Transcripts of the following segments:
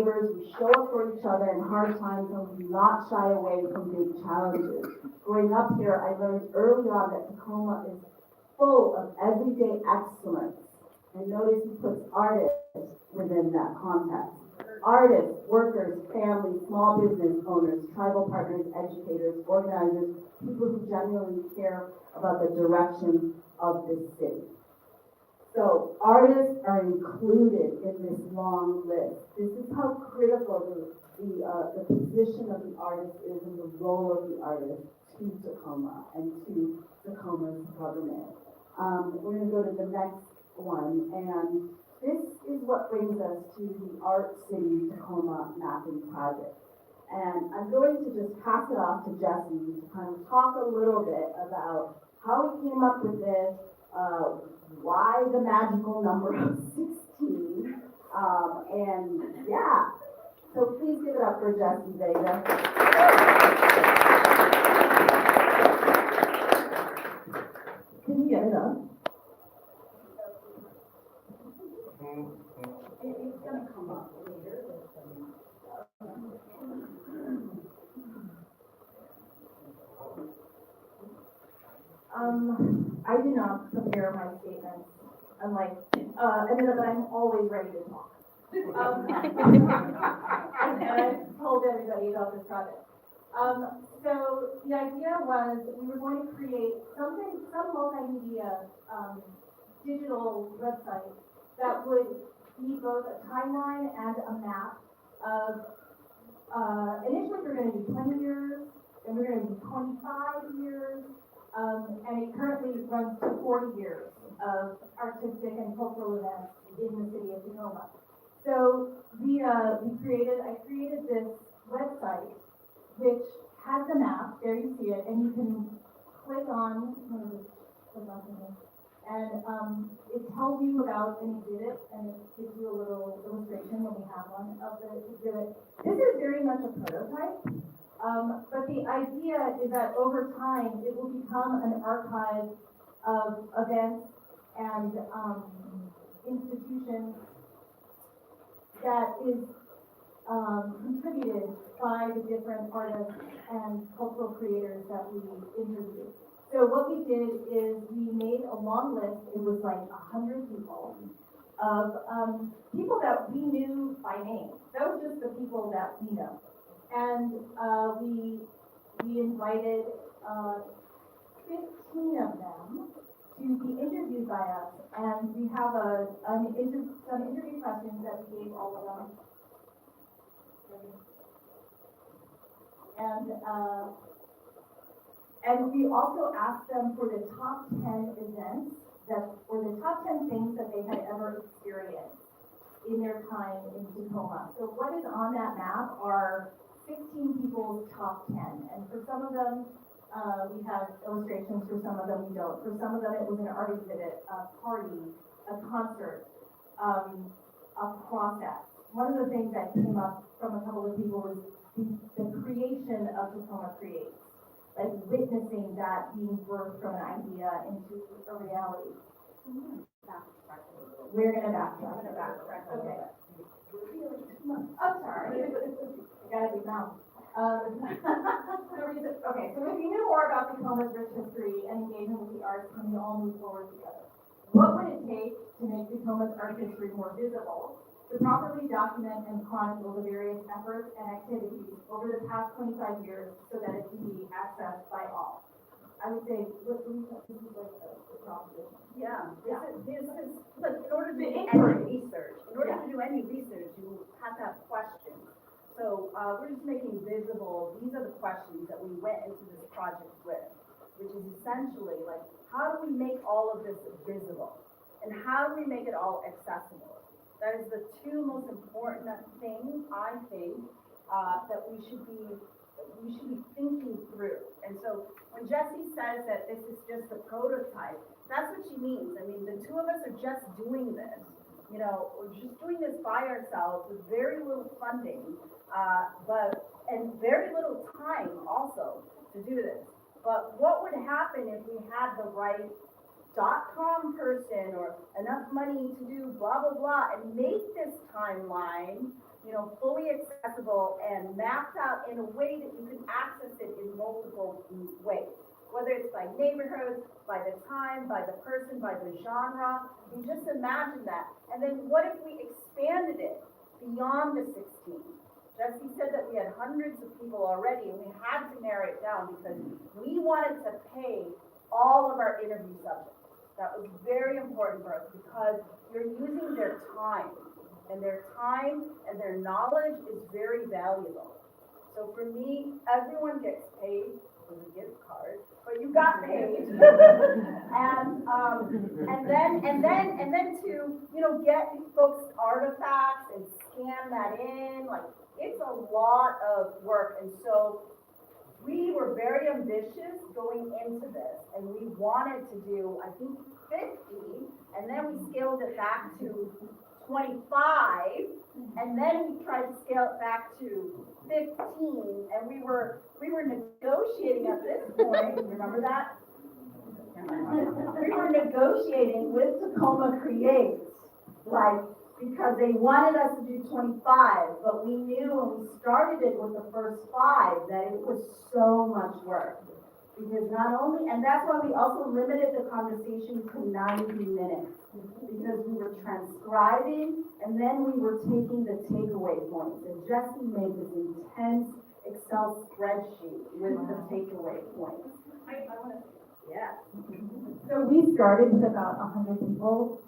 neighbors, we show up for each other in hard times, and we do not shy away from big challenges. Growing up here, I learned early on that Tacoma is full of everyday excellence. And notice he puts artists within that context. Artists, workers, families, small business owners, tribal partners, educators, organizers, people who genuinely care about the direction of this city. So artists are included in this long list. This is how critical the position of the artist is and the role of the artist to Tacoma and to Tacoma's government. We're going to go to the next one, and this is what brings us to the ArtCity Tacoma Mapping Project. And I'm going to just pass it off to Jesi to kind of talk a little bit about how he came up with this, why the magical number of 16, and yeah. So please give it up for Jesi, Vega. Can you get it up? It's going to come up later. I do not prepare my statements, unlike Anida, but I'm always ready to talk. And I've told everybody about this project. So the idea was we were going to create some multimedia digital website that would be both a timeline and a map of, initially we were going to do 20 years, then we we're going to do 25 years, and it currently runs to 40 years of artistic and cultural events in the city of Tacoma. So I created this website which has the map, there you see it, and you can click on, and it tells you about an exhibit, and it gives you a little illustration when we have one of the exhibit. This is very much a prototype, but the idea is that over time it will become an archive of events and institutions that is contributed by the different artists and cultural creators that we interviewed. So what we did is we made a long list, it was like 100 people, of people that we knew by name. Those were just the people that we know. And we invited 15 of them to be interviewed by us. And we have some interview questions that we gave all of them. And we also asked them for the top 10 events or the top 10 things that they had ever experienced in their time in Tacoma. So what is on that map are 16 people's top 10. And for some of them, we have illustrations, for some of them we don't. For some of them it was an art exhibit, a party, a concert, a process. One of the things that came up from a couple of people was the creation of Tacoma Creates. Like witnessing that being birthed from an idea into a reality. We're going to backtrack. Okay. Oh, sorry. I got a big mouth. Okay, so if you knew more about Tacoma's rich history and engagement with the arts, can we all move forward together? What would it take to make Tacoma's art history more visible, to properly document and chronicle the various efforts and activities over the past 25 years so that it can be accessed by all? I would say, this is like the proposition. Yeah, this is, look, in order to do any research, you have to have questions. So we're just making visible, these are the questions that we went into this project with, which is essentially like, how do we make all of this visible? And how do we make it all accessible? That is the two most important things, I think, that we should be thinking through. And so when Jesi says that this is just a prototype, that's what she means. I mean, the two of us are just doing this. You know, we're just doing this by ourselves with very little funding, and very little time also to do this. But what would happen if we had the right .com person or enough money to do blah, blah, blah, and make this timeline, fully accessible and mapped out in a way that you can access it in multiple ways. Whether it's by neighborhood, by the time, by the person, by the genre, you just imagine that. And then what if we expanded it beyond the 16? Jesi said that we had hundreds of people already, and we had to narrow it down because we wanted to pay all of our interview subjects. That was very important for us because you're using their time, and their time and their knowledge is very valuable. So for me, everyone gets paid with a gift card, but you got paid. and then to, get folks artifacts and scan that in, like, it's a lot of work. And so we were very ambitious going into this, and we wanted to do, I think, 50, and then we scaled it back to 25, and then we tried to scale it back to 15, and we were negotiating at this point, remember that? We were negotiating with Tacoma Creates, because they wanted us to do 25, but we knew when we started it with the first 5 that it was so much work. Because not only, and that's why we also limited the conversation to 90 minutes, because we were transcribing and then we were taking the takeaway points. And Jesi made this intense Excel spreadsheet with the takeaway points. I want to, yeah. So we started with about 100 people.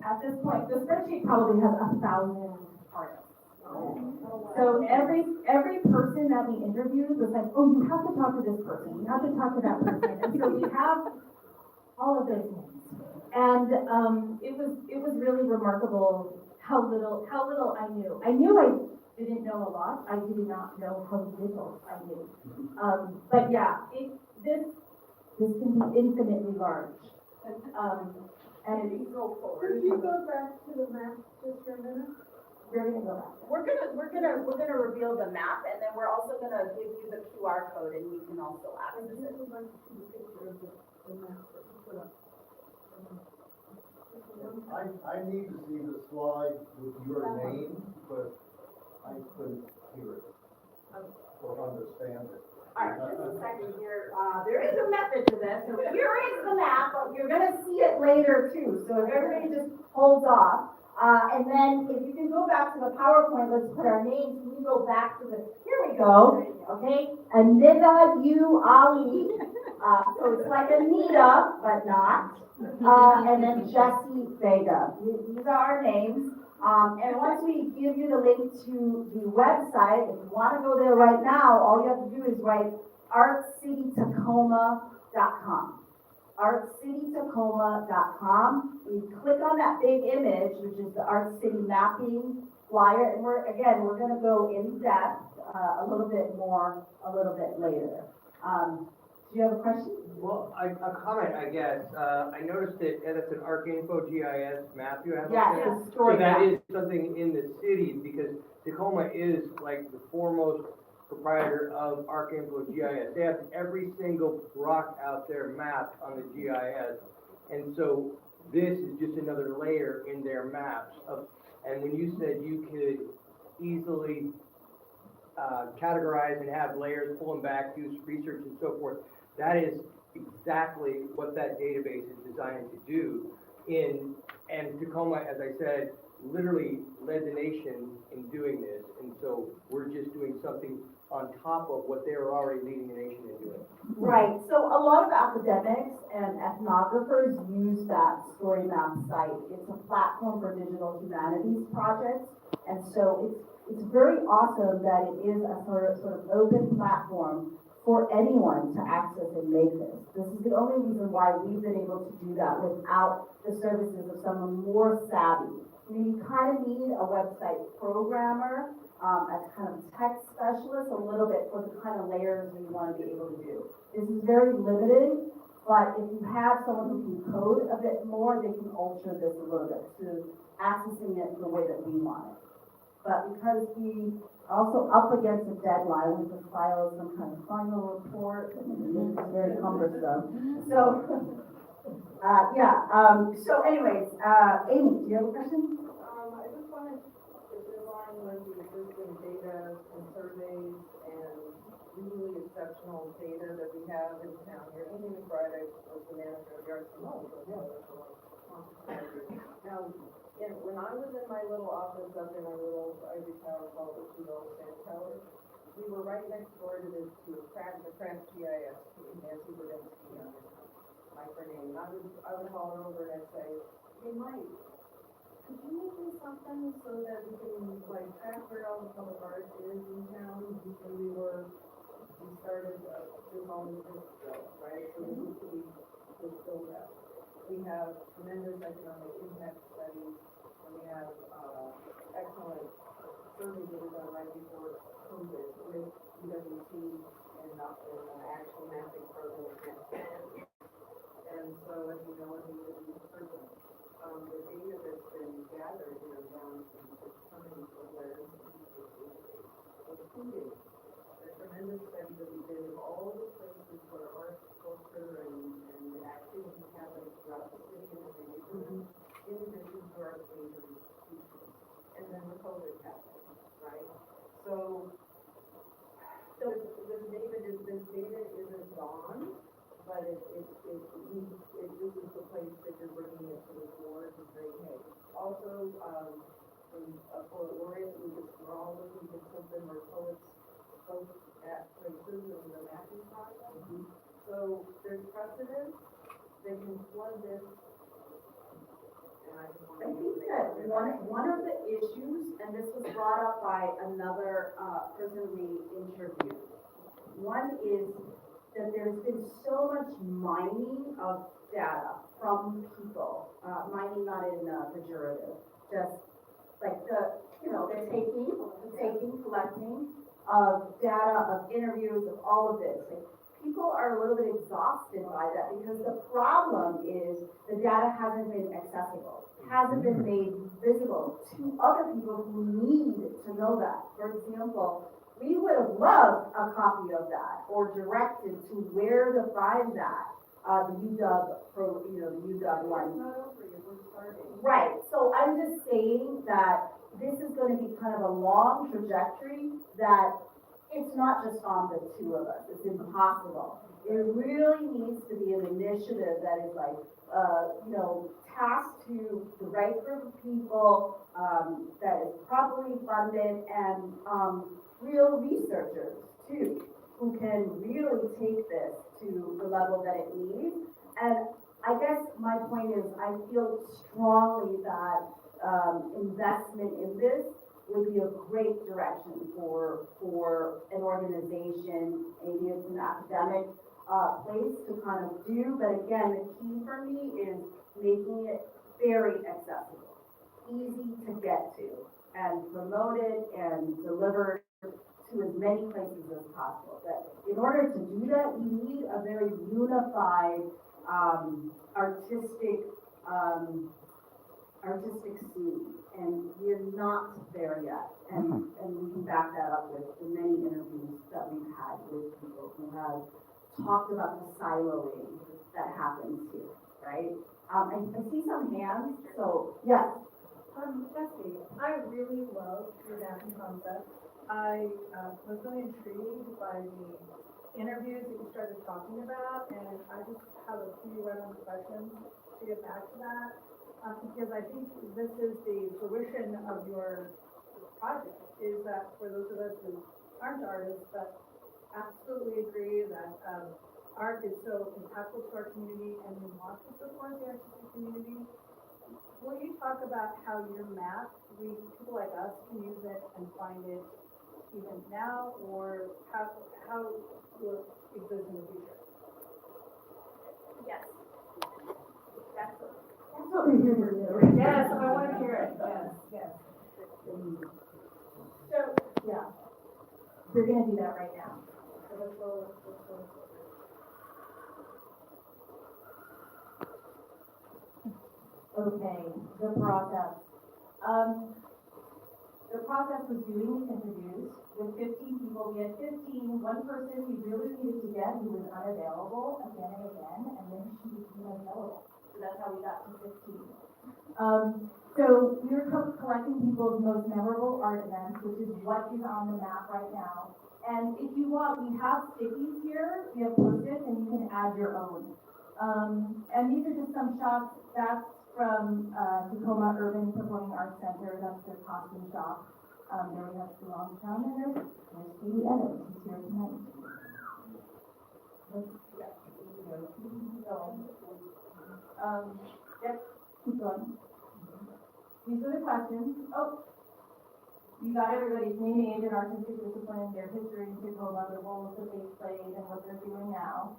At this point, the spreadsheet probably has 1,000 artists. So every person that we interviewed was like, oh, you have to talk to this person, you have to talk to that person. And so we have all of those things. And it was really remarkable how little I knew. I knew I didn't know a lot. I did not know how little I knew. But yeah, this can be infinitely large. And Could you go back to the map just for a minute? we're gonna go back. We're gonna reveal the map, and then we're also gonna give you the QR code, and you can also access it. Would like to see the picture of the map that you put up. I need to see the slide with your name, but I couldn't hear it or understand it. All right, just a second here. There is a method to this. So here is the map, but you're gonna see it later too. So if everybody just holds off. And then if you can go back to the PowerPoint, let's put our names. Can you go back to here we go, okay? Anida, Yoeu, Ali. So it's like Anida, but not. And then Jesi, Vega. These are our names. And once we give you the link to the website, if you want to go there right now, all you have to do is write ArtCityTacoma.com. ArtCityTacoma.com. You click on that big image, which is the Art City Mapping flyer, and we're going to go in depth a little bit more a little bit later. Do you have a question? Well, a comment, I guess. I noticed that that's an ArcInfo GIS map you have. Yes, up there. a story So that map. is something in the city, because Tacoma is like the foremost proprietor of ArcInfo GIS. They have every single rock out there mapped on the GIS. And so this is just another layer in their maps. And when you said you could easily categorize and have layers, pull them back, do research and so forth, that is exactly what that database is designed to do. And Tacoma, as I said, literally led the nation in doing this. And so we're just doing something on top of what they were already leading the nation in doing. Right, so a lot of academics and ethnographers use that story map site. It's a platform for digital humanities projects. And so it's very awesome that it is a sort of open platform for anyone to access and make this. This is the only reason why we've been able to do that without the services of someone more savvy. I mean, you kind of need a website programmer, as kind of tech specialist a little bit for the kind of layers we want to be able to do. This is very limited, but if you have someone who can code a bit more, they can alter this a little bit to accessing it the way that we want it. But because we are also up against a deadline, we have to file some kind of final report, and it's very cumbersome. So, so anyways, Amy, do you have a question? I just wanted to remind when and surveys and really exceptional data that we have in town here. Amy McBride was the manager of the ArtCity Now, when I was in my little office up in our little ivory tower called the Two Old Sand Tower, we were right next door to the crack GIS team, Nancy Burdensky on her name. I would call her over and I'd say, hey, Mike, could you do something so that we can like track where all the public art is in town? And we started doing all this stuff, right? So this is to be built out. We have tremendous economic impact studies, and we have excellent surveys that were done right before COVID with UWT and an actual mapping program. And so, as you know, in the person, the data that's been gathered, down to determining where including the tremendous study that we did of all the places where art, culture, and activities happen throughout the city and the neighborhood, in addition to our major institutions. And then the COVID happened, right? So this data isn't gone, but this is the place that you're bringing it to the board to say, hey, also, for Laureate, we're all looking for something where poets spoke at places in the mapping project. So there's precedent, they can flood this. And I just want I to think that one of the issues, and this was brought up by another person we interviewed, one is that there's been so much mining of data from people, mining not in pejorative, just like the taking, collecting of data, of interviews, of all of this. Like, people are a little bit exhausted by that because the problem is the data hasn't been accessible, hasn't been made visible to other people who need to know that. For example, we would have loved a copy of that or directed to where to find that. The UW one. not over yet, we're starting. Right, so I'm just saying that this is gonna be kind of a long trajectory that it's not just on the two of us, it's impossible. It really needs to be an initiative that is like, tasked to the right group of people, that is properly funded and, real researchers too, who can really take this to the level that it needs. And I guess my point is, I feel strongly that investment in this would be a great direction for an organization. Maybe it's an academic place to kind of do, but again, the key for me is making it very accessible, easy to get to, and promoted and delivered to as many places as possible. But in order to do that, you need a very unified artistic scene, and we're not there yet. And we can back that up with the many interviews that we've had with people who have talked about the siloing that happens here, right? I see some hands, so yes. Jesi, I really love your mapping concept. I was really intrigued by the interviews that you started talking about, and I just have a few random questions to get back to that, because I think this is the fruition of your project, is that for those of us who aren't artists, but absolutely agree that art is so impactful to our community and we want to support the artistic community. Will you talk about how your map, people like us can use it and find it even now, or how will it exist in the future? Yes. That's what we're here to do. Yes, I want to hear it, yes. So, yeah, we're gonna do that right now. So let's go. Okay, the process. The process was doing these interviews with 15 people. We had 15, one person we really needed to get who was unavailable again and again, and then she became available. So that's how we got to 15. So we're collecting people's most memorable art events, which is what is on the map right now. And if you want, we have stickies here, we have post-its, and you can add your own. And these are just some shots. That's from Tacoma Urban Performing Arts Center. That's their costume shop. There we have Sue Armstrong, and there's Stevie Evans, who's here tonight. Yep, keep going. These are the questions. Oh, you got everybody's name, age, and artistic discipline, their history in Tacoma, the roles that they played, and what they're doing now.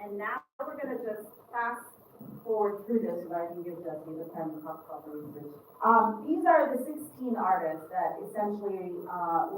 And now we're gonna just fast forward through this, so I can give Jesi the pen to talk about the research. These are the 16 artists that essentially,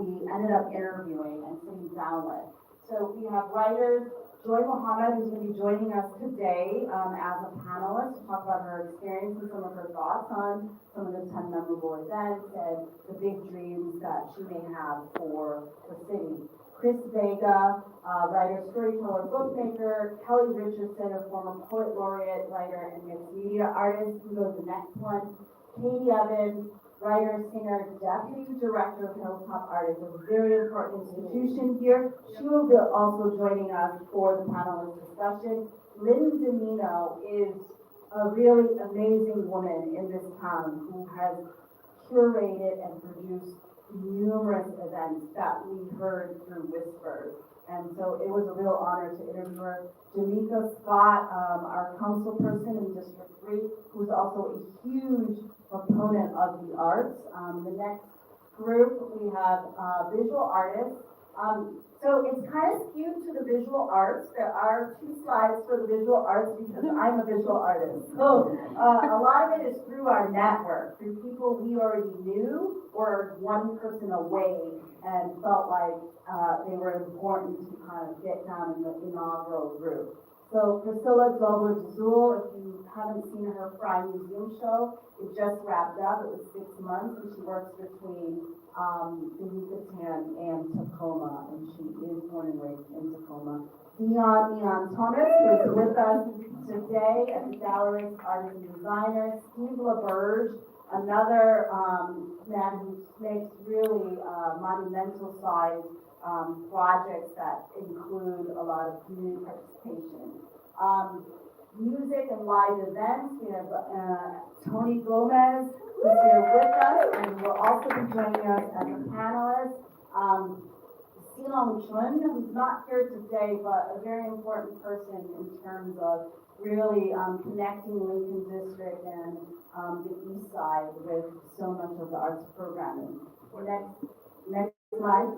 we ended up interviewing and sitting down with. So we have writers, Joy Mohammed, who's gonna be joining us today, as a panelist to talk about her experience and some of her thoughts on some of the 10 memorable events and the big dreams that she may have for the city. Chris Vega, writer, storyteller, bookmaker. Kelly Richardson, a former poet laureate, writer, and mixed media artist. We go to the next one. Katie Evans, writer, singer, deputy director of Hilltop Artists, a very important institution here. She will be also joining us for the panelist discussion. Lynn Domino is a really amazing woman in this town who has curated and produced numerous events that we heard through whispers. And so it was a real honor to interview her. Jamaica Scott, our council person in District 3, who's also a huge proponent of the arts. The next group, we have visual artists. So it's kind of skewed to the visual arts. There are 2 slides for the visual arts because I'm a visual artist. So a lot of it is through our network, through people we already knew or one person away and felt like they were important to kind of get down in the inaugural group. So Priscilla Glover-Dazul, if you haven't seen her Fry Museum show, it just wrapped up. It was 6 months, and she works between the Yucatan and Tacoma, and she is born and raised in Tacoma. Ian Thomas, who is with us today as a gallerist, artist, and designer. Steve LaBerge, another man who makes really monumental size projects that include a lot of community participation. Music and live events, we have Tony Gomez, who's here with us, and will also be joining us as a panelist. Silong Chun, who's not here today, but a very important person in terms of really connecting Lincoln District and the East Side with so much of the arts programming. Next slide.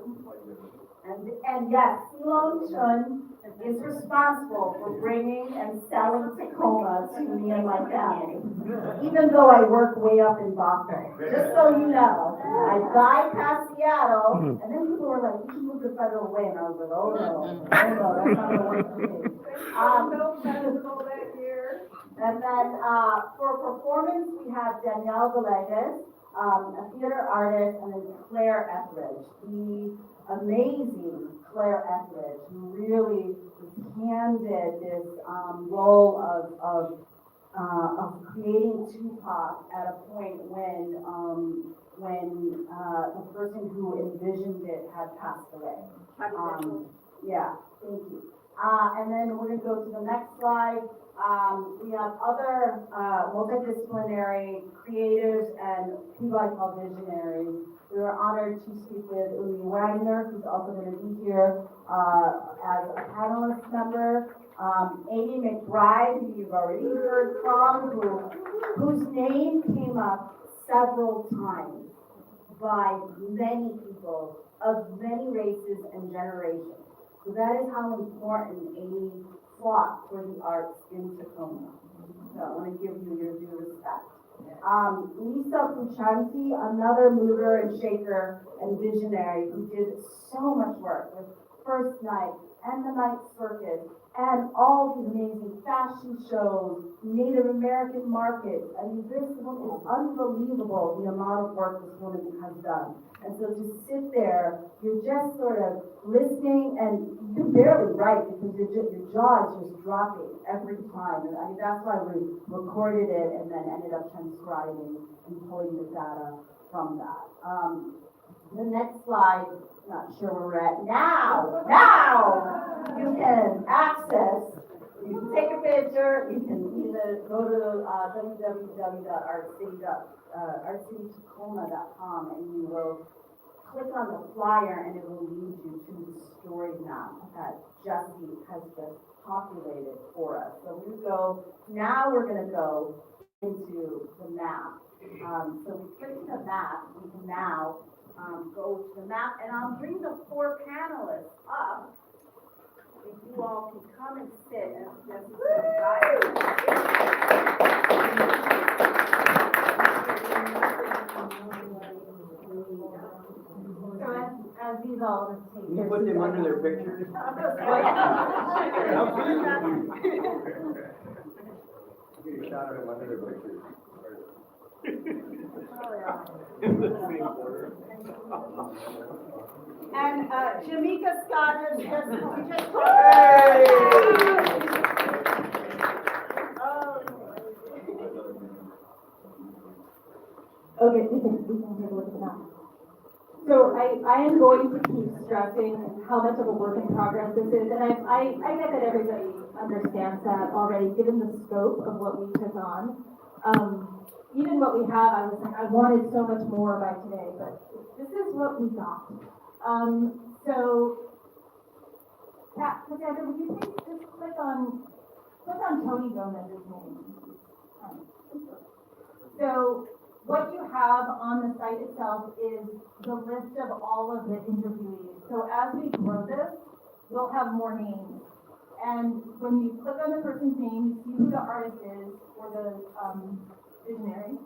And yes, Silong Chun is responsible for bringing and selling Tacoma to me and my family, even though I work way up in Boston. Just so you know, I bypassed Seattle, and then people were like, "You should move to Federal Way," and I was like, "Oh no, that's not gonna work for me." No festival that year. And then for performance, we have Danielle Villegas, a theater artist, and then Claire Etheridge, the amazing Claire Etheridge, who really handed this role of creating Tupac at a point when the person who envisioned it had passed away. Yeah, thank you. And then we're gonna go to the next slide. We have other multidisciplinary creators and people I call visionaries. We were honored to speak with Umi Wagner, who's also going to be here as a panelist member. Amy McBride, who you've already heard from, whose name came up several times by many people of many races and generations. So that is how important Amy fought for the arts in Tacoma. So I want to give you your due respect. Lisa Puchanti, another mover and shaker and visionary who did so much work with First Night and the Night Circus and all these amazing fashion shows, Native American markets. I mean, this one is unbelievable, the amount of work this woman has done. And so to sit there, you're just sort of listening, and you can barely write because your jaw is just dropping every time. And I mean, that's why we recorded it and then ended up transcribing and pulling the data from that. The next slide, not sure where we're at now, you can access, you can take a picture, you can either go to www.artcitytacoma.com and you will click on the flyer and it will lead you to the story map that Jesi has just populated for us. So now we're gonna go into the map. So we click the map, we can now go to the map, and I'll bring the 4 panelists up. If you all can come and sit and just guide So as these all take Can you put them under their pictures? Get a shot of them under their pictures. And Jamaica Scott has just Okay, we can take a look at that. So I am going to keep stressing how much of a work in progress this is, and I get that everybody understands that already, given the scope of what we took on. Even what we have, I was like, I wanted so much more by today, but this is what we got. So, Cassandra, would you please just click on Tony Gomez's name? So, what you have on the site itself is the list of all of the interviewees. So as we grow this, we'll have more names. And when you click on the person's name, you see who the artist is, or the visionary,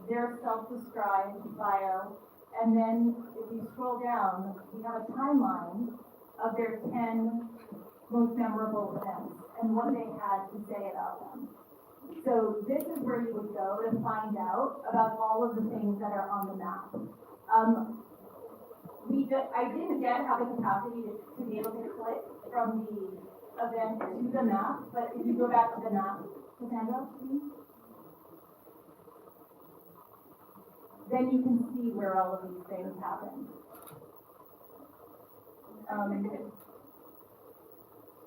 their self-described bio, and then if you scroll down, we have a timeline of their 10 most memorable events and what they had to say about them. So this is where you would go to find out about all of the things that are on the map. I didn't yet have the capacity to be able to click from the event to the map, but if you go back to the map, Cassandra, please. Then you can see where all of these things happen.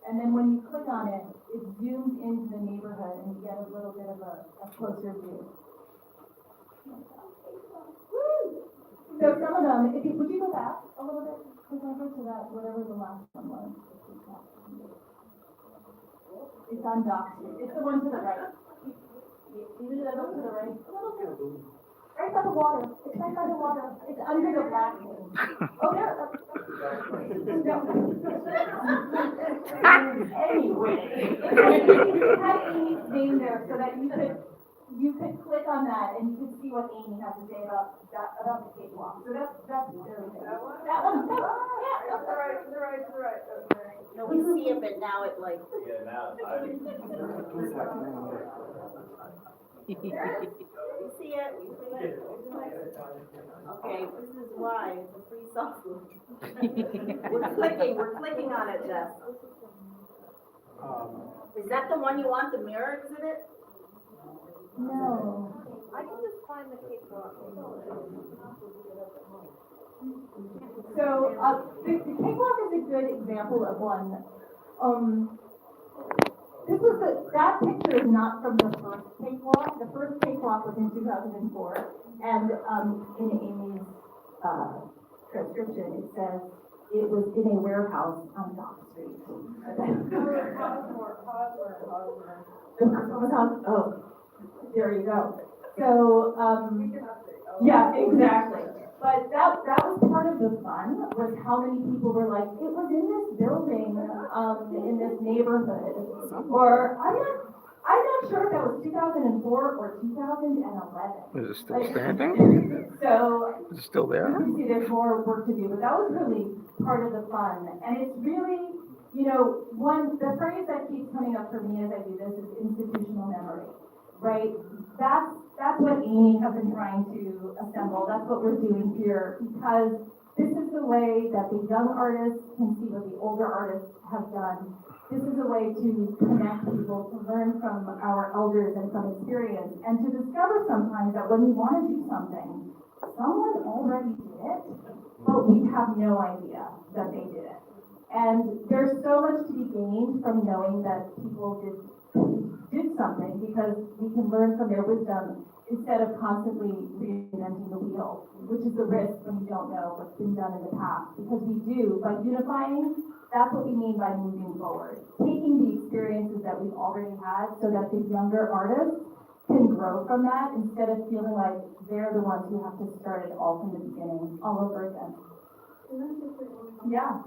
And then when you click on it, it zooms into the neighborhood and you get a little bit of a closer view. So some of them, would you go back a little bit, Cassandra, to that, whatever the last one was? It's on Dock Street. It's the one to the right. You need to look to the right. A little bit. Right by the water. It's right by the water. It's under the black thing. Oh, there. Anyway, you had Amy's name there so that you could click on that and you could see what Amy has to say about the cakewalk. So that's very good. That one? That one. To the right. Okay. No, we see it, but now it like. Yeah, now, You see it? Okay, this is why it's a free software. We're clicking on it, Jess. Is that the one you want, the mirror exhibit? No. I can just find the cakewalk. So, the cakewalk is a good example of one. That picture is not from the first cakewalk. The first cakewalk was in 2004, and in Amy's transcription, it says it was in a warehouse on Dock Street. Oh, there you go. So, yeah, exactly. But that was part of the fun, was how many people were like, it was in this building, in this neighborhood. Or, I'm not sure if that was 2004 or 2011. Is it still standing? So, Is it still there? you can see there's more work to do, but that was really part of the fun. And it's really, The phrase that keeps coming up for me as I do this is institutional memory, right? That's what Amy has been trying to assemble. That's what we're doing here, because this is the way that the young artists can see what the older artists have done. This is a way to connect people, to learn from our elders and from experience, and to discover sometimes that when we want to do something, someone already did it, but we have no idea that they did it. And there's so much to be gained from knowing that people did something, because we can learn from their wisdom instead of constantly reinventing the wheel, which is the risk when you don't know what's been done in the past. Because we do, by unifying, that's what we mean by moving forward. Taking the experiences that we've already had so that the younger artists can grow from that instead of feeling like they're the ones who have to start it all from the beginning, all over again. Can I just say one comment? Yeah.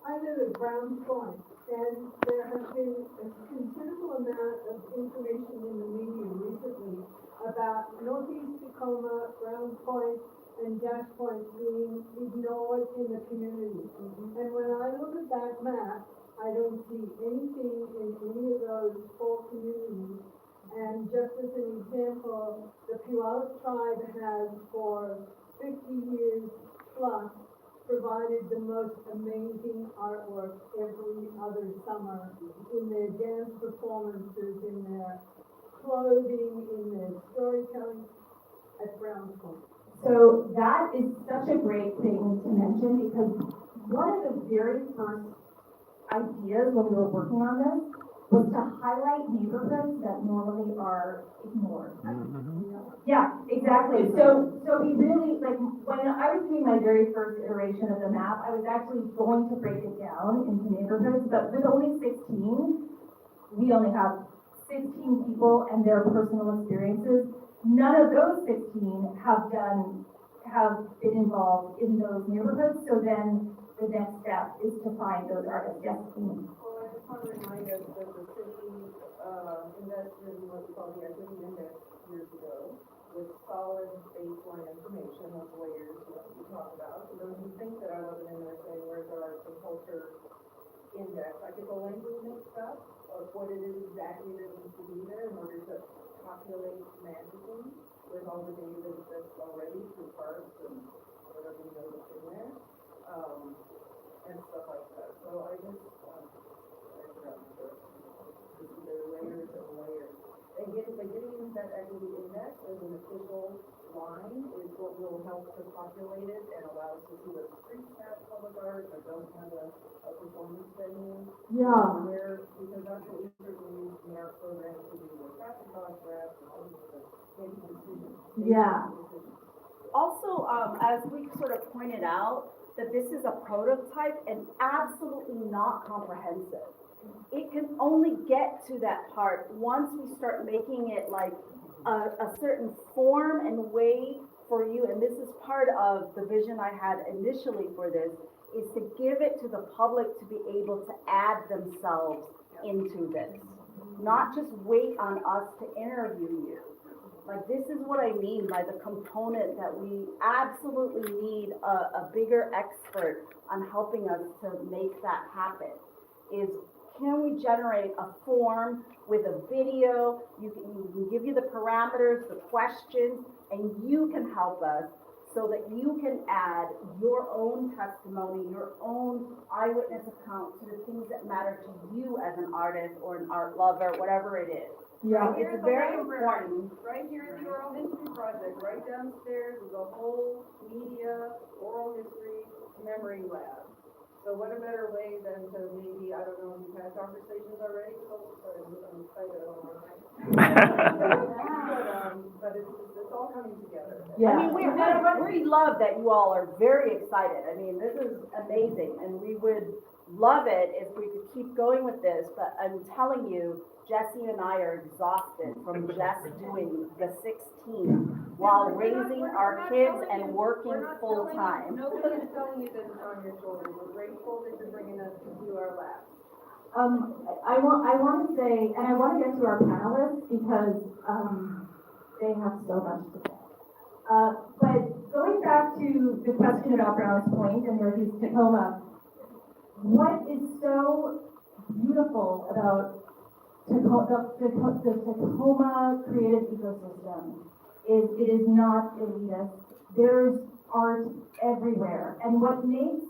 I live at Browns Point, and there has been a considerable amount of information in the media recently about Northeast Tacoma, Browns Point, and Dash Point being ignored in the community. And when I look at that map, I don't see anything in any of those 4 communities. And just as an example, the Puyallup tribe has for 50 years plus provided the most amazing artwork every other summer in their dance performances, in their clothing, in their storytelling at Browns Point. So that is such a great thing to mention, because one of the very first ideas when we were working on this was to highlight neighborhoods that normally are ignored. Yeah, exactly. So we really, like, when I was doing my very first iteration of the map, I was actually going to break it down into neighborhoods, but with only 16, we only have 16 people and their personal experiences. None of those 16 have been involved in those neighborhoods, so then the next step is to find those artists. Yes, Amy. Well, I just want to remind us that the city, invested in what's called the Equity Index years ago, with solid baseline information of layers that we talk about. So those who think that I wasn't in there saying, where's our art and culture index, I get the language mixed up of what it is exactly that needs to be there in order to populate magically with all the data that exists already through parks and whatever you know that's in there, and stuff like that. So I just, I forgot my word. There are layers and layers. And getting that equity index as an official line is what will help to populate it and allow us to see what streets have public art or don't have a performance venue. Yeah. Because that's what we certainly use in our program to do with traffic photographs and all of the making decisions. Yeah. Also, as we sort of pointed out, that this is a prototype and absolutely not comprehensive. It can only get to that part once we start making it like a certain form and way for you. And this is part of the vision I had initially for this, is to give it to the public to be able to add themselves into this. Not just wait on us to interview you. Like, this is what I mean by the component that we absolutely need a bigger expert on helping us to make that happen. Is, can we generate a form with a video? You can give you the parameters, the questions, and you can help us so that you can add your own testimony, your own eyewitness account to the things that matter to you as an artist or an art lover, whatever it is. Yeah. Right here It's at the very library, important. right here at the Oral History Project, right downstairs is a whole media, oral history, memory lab. So what a better way than to maybe, I don't know if you've had conversations already, so I'm excited on but it's all coming together. Yeah. I mean, we love that you all are very excited. I mean, this is amazing, and we would love it if we could keep going with this, but I'm telling you, Jesi and I are exhausted from just doing the 16 while raising our kids and working full time. Nobody is telling you that it's on your shoulders. We're grateful that you're bringing us to do our lab. I want to say, and I want to get to our panelists because they have so much to say. But going back to the question about Browns Point and Northeast Tacoma, what is so beautiful about the Tacoma creative ecosystem is it is not elitist. There's art everywhere. And what makes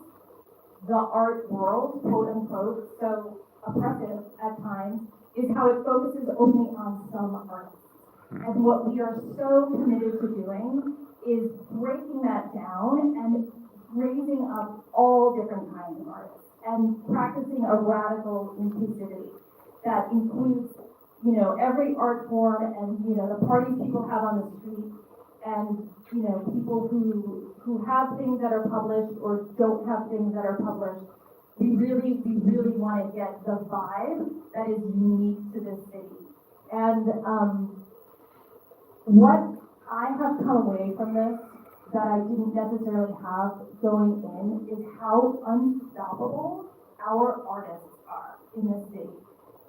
the art world, quote unquote, so oppressive at times is how it focuses only on some artists. And what we are so committed to doing is breaking that down and raising up all different kinds of artists and practicing a radical inclusivity that includes, you know, every art form and, you know, the parties people have on the street and, you know, people who have things that are published or don't have things that are published. We really want to get the vibe that is unique to this city. And what I have come away from this that I didn't necessarily have going in is how unstoppable our artists are in this city.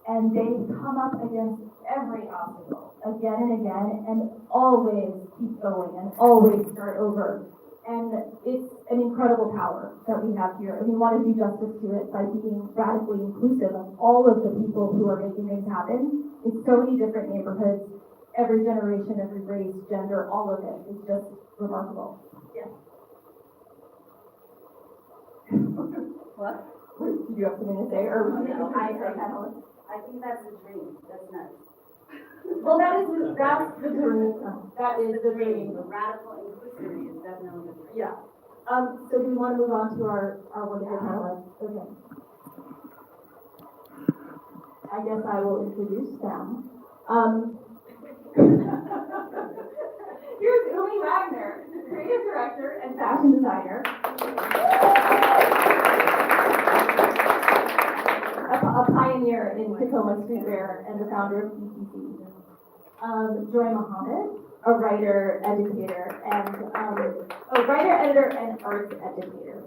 And they come up against every obstacle again and again and always keep going and always start over. And it's an incredible power that we have here. And we want to do justice to it by being radically inclusive of all of the people who are making things happen in so many different neighborhoods, every generation, every race, gender, all of it is just remarkable. Yeah. What? Did you have something to say? Or No, I I think that's a dream, that's nice. well, that's the dream. That is the dream. The radical inclusivity is definitely the dream. Yeah. So do we want to move on to our wonderful panelists? Okay. I guess I will introduce them. Here's Uli Wagner, creative director and fashion designer. A pioneer in Tacoma streetwear and the founder of PTC. Joy Mohammed, a writer, educator, and a writer, editor, and arts educator.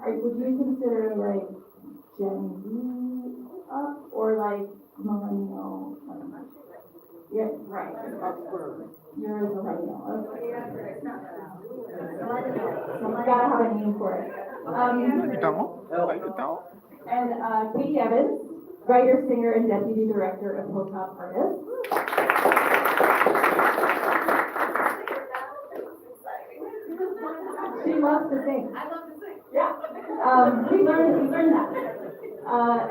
Would you consider like Gen Z up or like millennial? Yeah, right. You're a millennial. Okay. You gotta have a name for it. And Katie Evans, writer, singer, and deputy director of Hilltop Artists. She loves to sing. I love to sing. Yeah. We learned that.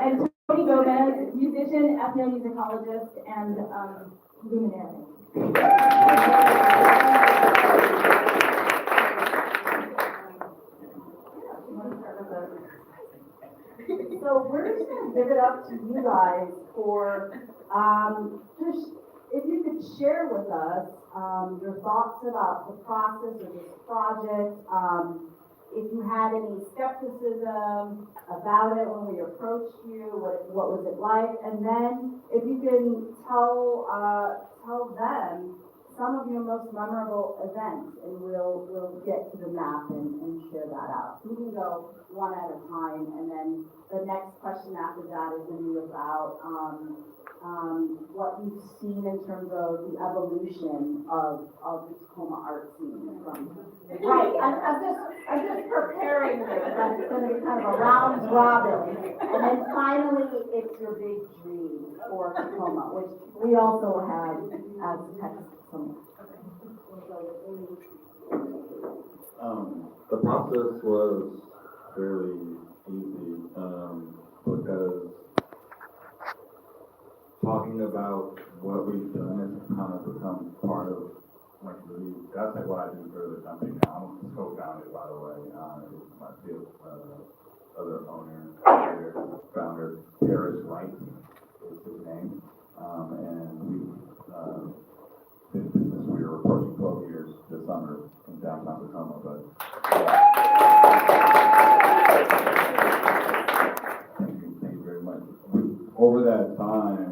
And Tony Gomez, musician, ethnomusicologist, and luminary. So we're just gonna give it up to you guys for, just, if you could share with us, your thoughts about the process of this project, if you had any skepticism about it when we approached you, what was it like? And then if you can tell them some of your most memorable events, and we'll get to the map and share that out. So we can go one at a time, and then the next question after that is gonna be about, what you've seen in terms of the evolution of the Tacoma art scene from. Right, I'm just preparing this, that it's gonna be kind of a round robin. And then finally, it's your big dream for Tacoma, which we also have as text. The process was fairly easy, because talking about what we've done has kind of become part of, like, that's like what I do for the company now. I'm a co-founder, by the way. It's my other founder, Paris Wright is his name. And we've been in business. We were approaching 12 years this summer in downtown Tacoma, but thank you very much. Over that time,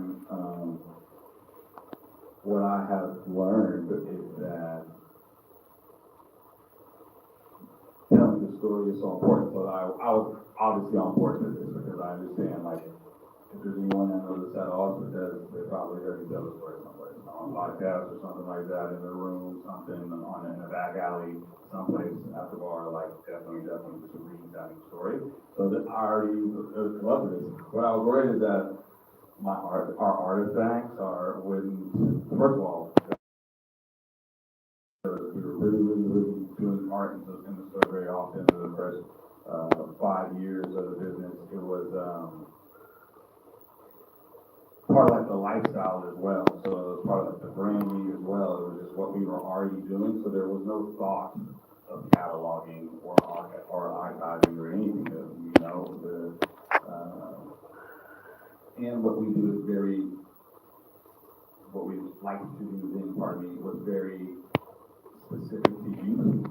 what I have learned is that telling the story is so important. So I was obviously on board with this because I understand, like, if there's anyone that knows that also does, they probably heard me tell the story somewhere. on podcast or something like that in the room, something in a back alley, someplace at the bar, like definitely just a really sounding story. So that I already love this. What I was worried is that our artifacts are first of all, we were really doing art in the store very often for the first 5 years of the business. It was part of like the lifestyle as well. So it was part of like the branding as well. It was just what we were already doing. So there was no thought of cataloging or archiving or anything that, and what we do is what we like to do then, was very specific to you.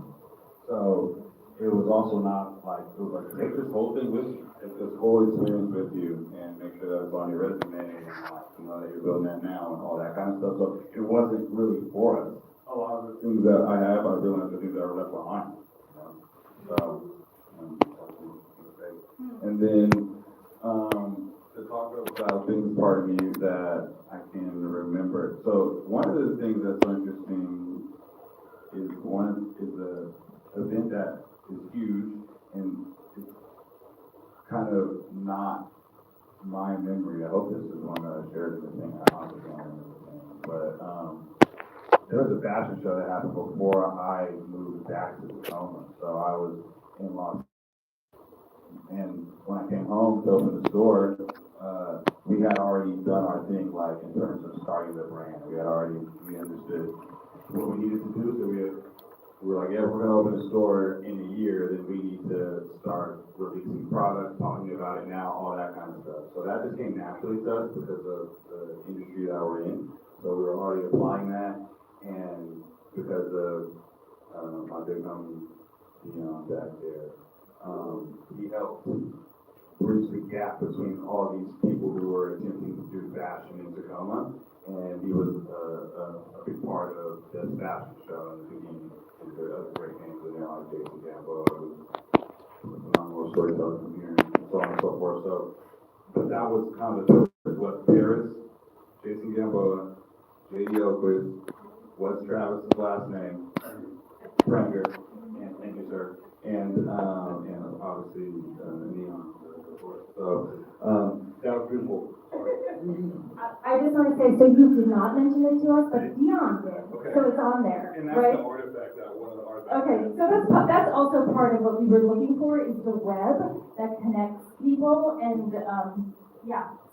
So it was also not like, it was like, take this whole thing with you, take this whole experience with you, and make sure that it's on your resume, and that you're building that now, and all that kind of stuff. So it wasn't really for us. A lot of the things that I have, I realized the things that are left behind. So, and then, to talk about things part of me that I can remember. So one of the things that's so interesting is the event that is huge and it's kind of not my memory. I hope this is one that I shared with the thing. But there was a fashion show that happened before I moved back to Tacoma. So I was in Los Angeles. And when I came home to open the store, we had already done our thing, like in terms of starting the brand. We understood what we needed to do. So we were like, yeah, if we're going to open a store in a year, then we need to start releasing products, talking about it now, all that kind of stuff. So that just came naturally to us because of the industry that we're in. So we were already applying that, and because of my big homie, Dion, back there, he helped bridge the gap between all these people who were attempting to do fashion in Tacoma, and he was a big part of the fashion show in the beginning. And there are other great names in there like Jesi, phenomenal storyteller from here, and so on and so forth. So, but that was kind of the pillars. What Paris, Jason Gamboa, J.D. Oakwith, what's Travis's last name? Pranger, and thank you, sir. And obviously, Neon, of course. So, that was beautiful. I just want to say, so you did not mention it to us, but Dion did, Okay. so it's on there, And that's right? the artifact, one of the artifacts. Okay, so that's also part of what we were looking for, is the web that connects people, and,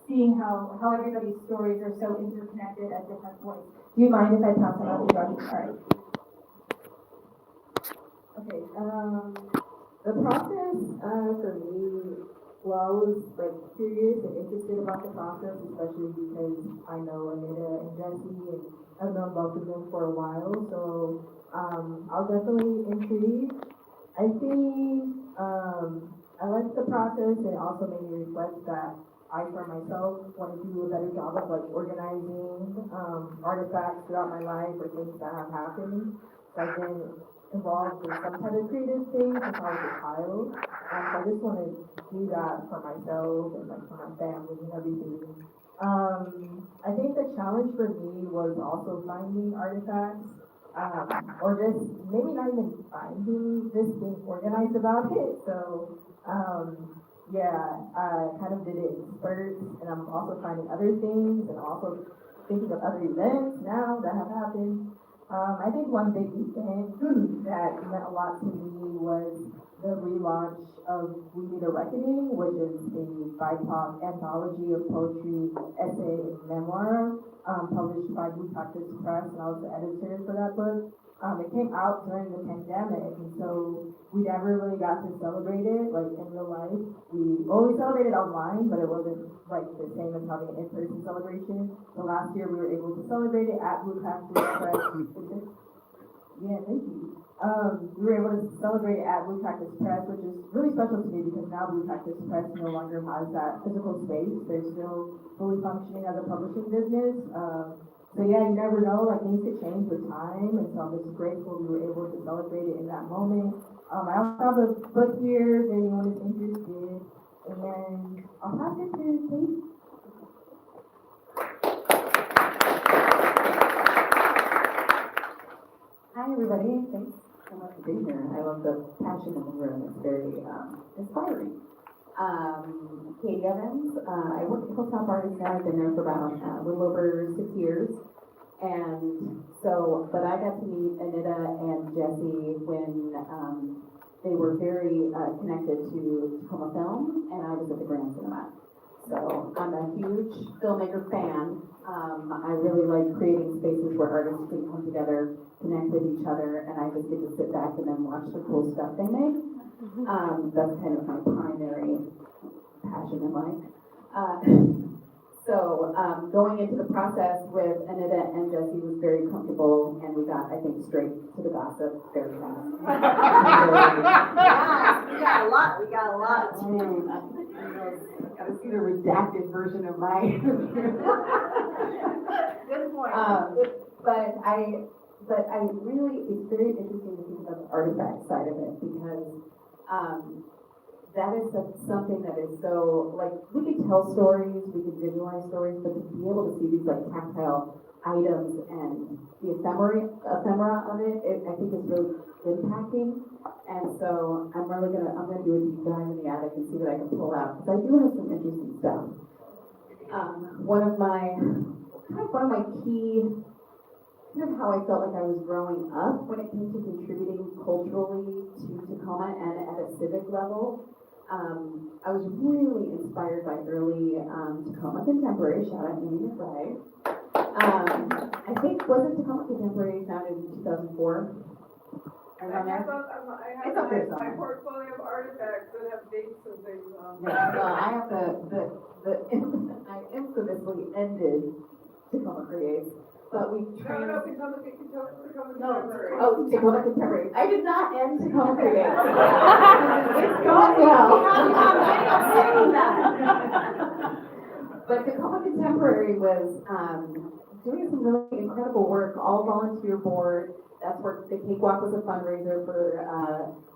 seeing how everybody's stories are so interconnected at different points. Do you mind if I pass it on to Jesi? All right. Okay, the process, for me, well, I was like curious and interested about the process, especially because I know Anida and Jesi, and I've known both of them for a while, so, I was definitely intrigued. I think, I liked the process, and it also made me reflect that I, for myself, want to do a better job of like organizing, artifacts throughout my life or things that have happened. So I've been involved in some type of creative thing since I was a child. So I just want to do that for myself and like for my family and everything. I think the challenge for me was also finding artifacts, or just maybe not even finding, just being organized about it. So, I kind of did it in spurts, and I'm also finding other things and also thinking of other events now that have happened. I think one big event that meant a lot to me was the relaunch of We Need a Reckoning, which is a BIPOC anthology of poetry, essay, and memoir, published by Blue Cactus Press, and I was the editor for that book. It came out during the pandemic, and so we never really got to celebrate it, like, in real life. We celebrated online, but it wasn't, like, the same as having an in-person celebration. So last year, we were able to celebrate it at Blue Cactus Press. Yeah, thank you. We were able to celebrate it at Blue Cactus Press, which is really special to me because now Blue Cactus Press no longer has that physical space. They're still fully functioning as a publishing business. So yeah, you never know, like, things could change with time, and so I'm just grateful we were able to celebrate it in that moment. I also have a book here if anyone is interested, and I'll pass it to Kate. everybody. Thanks so much for being here. I love the passion in the room. It's very inspiring. Katie Evans. I work at Hilltop Artists now. I've been there for about a little over 6 years. And so, but I got to meet Anida and Jesi when they were very connected to Tacoma Film, and I was at the Grand Cinema. So I'm a huge filmmaker fan. I really like creating spaces where artists can come together, connect with each other, and I just get to sit back and then watch the cool stuff they make. That's kind of my primary passion in life. So going into the process with Anida and Jesi was very comfortable, and we got, I think, straight to the gossip very fast. Yes, we got a lot. Gotta see the redacted version of my. Good point. But I really, it's very interesting to think about the artifact side of it, because that is something that is so, like, we can tell stories, we can visualize stories, but to be able to see these like tactile items and the ephemera of it, I think is really impacting. And so I'm gonna do a deep dive in the attic and see what I can pull out, because I do have some interesting stuff. One of my key, kind of how I felt like I was growing up when it came to contributing culturally to Tacoma and at a civic level. I was really inspired by early Tacoma Contemporary, shout out Amy McBride. I think, wasn't Tacoma Contemporary founded in 2004? I have my portfolio of artifacts that have dates and things on them. Yeah, well, I have I infamously ended Tacoma Creates, but we Tacoma Contemporary. Oh, Tacoma Contemporary. I did not end Tacoma Creates. It's gone now. But Tacoma Contemporary was doing some really incredible work, all volunteer board. That's where the Cakewalk was a fundraiser for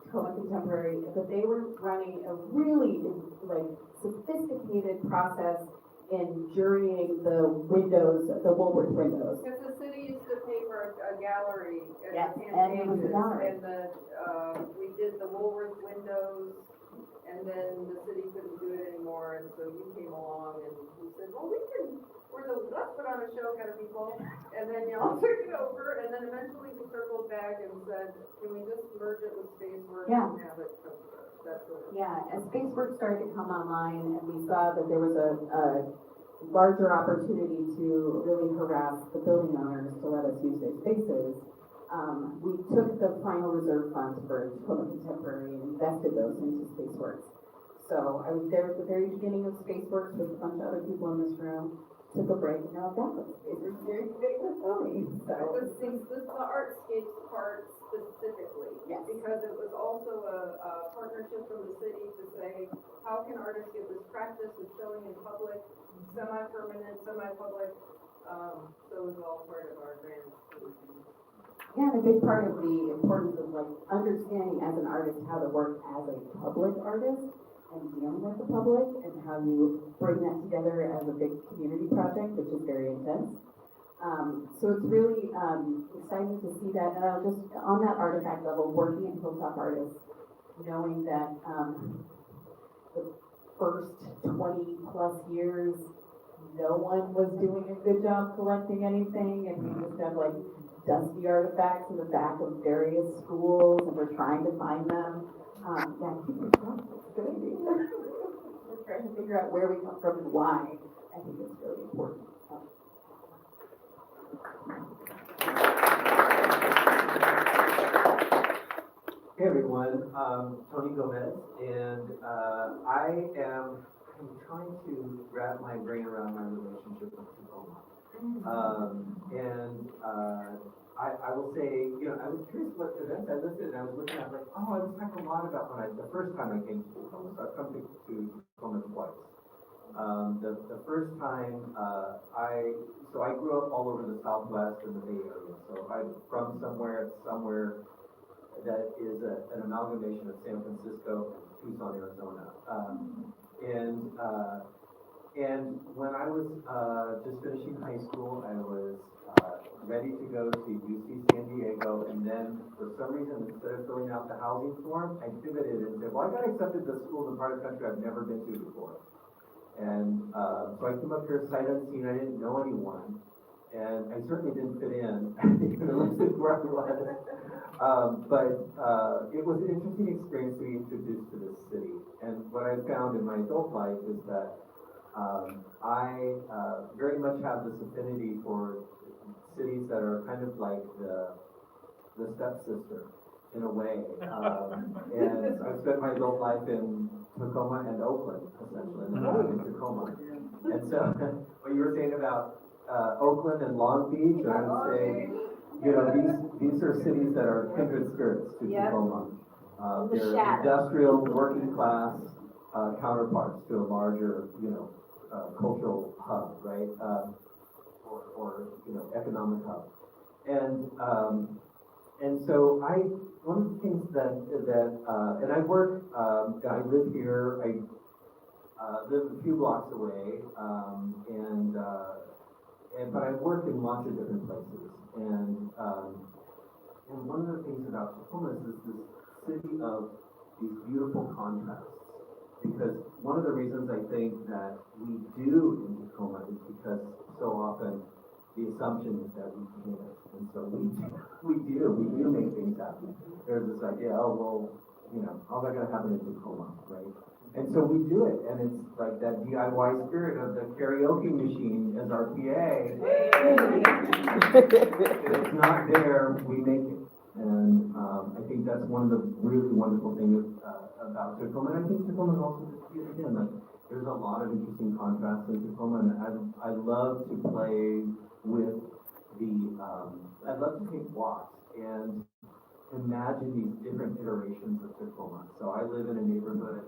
Tacoma Contemporary, but they were running a really like sophisticated process in jurying the windows, the Woolworth windows. Because the city used to pay for a gallery at Yes, the and it was a gallery. And we did the Woolworth windows, and then the city couldn't do it anymore, and so you came along and you said, well, let's put on a show kind of people, and then y'all took it over, and then eventually we circled back and said, can we just merge it with Spaceworks Yeah. and have it come to us? That's it. Yeah, as Spaceworks started to come online, and we saw that there was a larger opportunity to really harass the building owners to let us use their spaces, we took the final reserve funds for Tacoma Contemporary and invested those into Spaceworks. So I was there at the very beginning of Spaceworks with a bunch of other people in this room, took a break, and now I've got them. Spaceworks very big with filming, so. This the Artscapes part specifically. Yes. Because it was also a partnership from the city to say, how can artists get this practice of showing in public, semi-permanent, semi-public, so it was all part of our grand solution. Yeah, and a big part of the importance of like understanding as an artist how to work as a public artist and dealing with the public and how you bring that together as a big community project, which is very intense. So it's really exciting to see that, just on that artifact level, working at Hilltop Artists, knowing that the first 20 plus years, no one was doing a good job collecting anything, and we just have like dusty artifacts in the back of various schools, and we're trying to find them. Yeah, keep your stuff. It's a good idea. We're trying to figure out where we come from and why. I think it's really important. Hey everyone, Tony Gomez, and I'm trying to wrap my brain around my relationship with Tacoma. I will say, I was curious what events I listed, and I was looking at like, I was talking a lot about the first time I came to Tacoma, so I've come to Tacoma twice. The first time, I grew up all over the Southwest and the Bay Area, so I'm from somewhere that is an amalgamation of San Francisco and Tucson, Arizona. And when I was just finishing high school, I was ready to go to UC San Diego, and then for some reason, instead of filling out the housing form, I pivoted and said, well, I got accepted to school in a part of the country I've never been to before. And, so I came up here sight unseen, I didn't know anyone, and I certainly didn't fit in, where I was. But it was an interesting experience to be introduced to this city. And what I found in my adult life is that I very much have this affinity for cities that are kind of like the stepsister in a way. And I've spent my adult life in Tacoma and Oakland, essentially, and then in Tacoma. And so, what you were saying about Oakland and Long Beach, I would say, you know, these are cities that are kindred spirits to Tacoma. They're industrial, working class counterparts to a larger, you know, cultural hub, right? Or you know, economic hub. And so one of the things and I work, I live here, I live a few blocks away, but I work in lots of different places. And one of the things about Tacoma is this city of these beautiful contrasts. Because one of the reasons I think that we do in Tacoma is because so often the assumption is that we can't. And so we do make things happen. There's this idea, oh, well, you know, how's that gonna happen in Tacoma, right? And so we do it, and it's like that DIY spirit of the karaoke machine as our PA. If it's not there, we make it. And I think that's one of the really wonderful things about Tacoma. And I think Tacoma is also, again, like, there's a lot of interesting contrasts in Tacoma, and I love to play with I'd love to take walks and imagine these different iterations of Tacoma. So I live in a neighborhood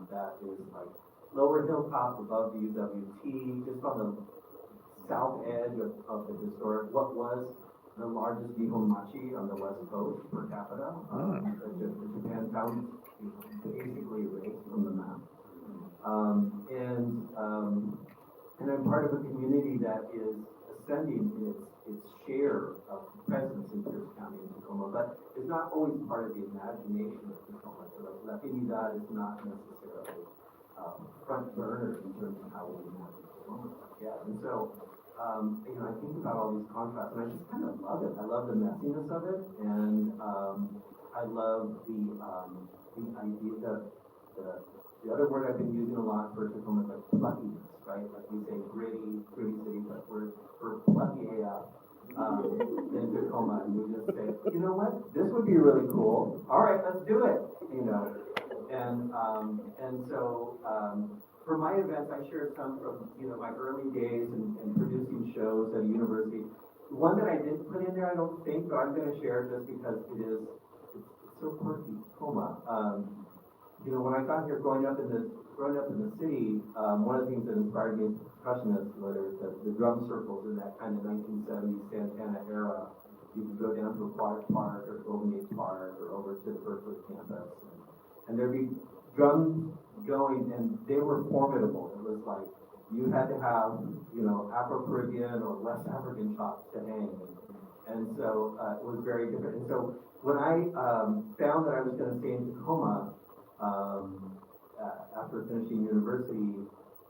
that is like lower hilltop above the UWT, just on the south edge of the historic, what was the largest Nihonmachi on the west coast per capita. Japantown is basically erased from the map. And I'm part of a community that is ascending in its share of presence in Pierce County and Tacoma, but it's not always part of the imagination of Tacoma. So like Anida is not necessarily front burner in terms of how we imagine Tacoma. Yeah, and so you know, I think about all these contrasts, and I just kind of love it. I love the messiness of it, and I love the idea the other word I've been using a lot for Tacoma is like pluckiness, right? Like we say gritty city, but we're plucky AF in Tacoma, and we just say, you know what, this would be really cool. All right, let's do it. You know, and so for my events, I share some from my early days in producing shows at a university. One that I didn't put in there, I don't think, but I'm going to share just because it's so quirky, Tacoma. When I got here, growing up in the city, one of the things that inspired me as a percussionist were the drum circles in that kind of 1970s Santana era. You could go down to Aquatic Park or Golden Gate Park or over to the Berkeley campus, and there'd be drums going, and they were formidable. It was like you had to have Afro-Caribbean or West African chops to hang, and so it was very different. And so when I found that I was going to stay in Tacoma after finishing university,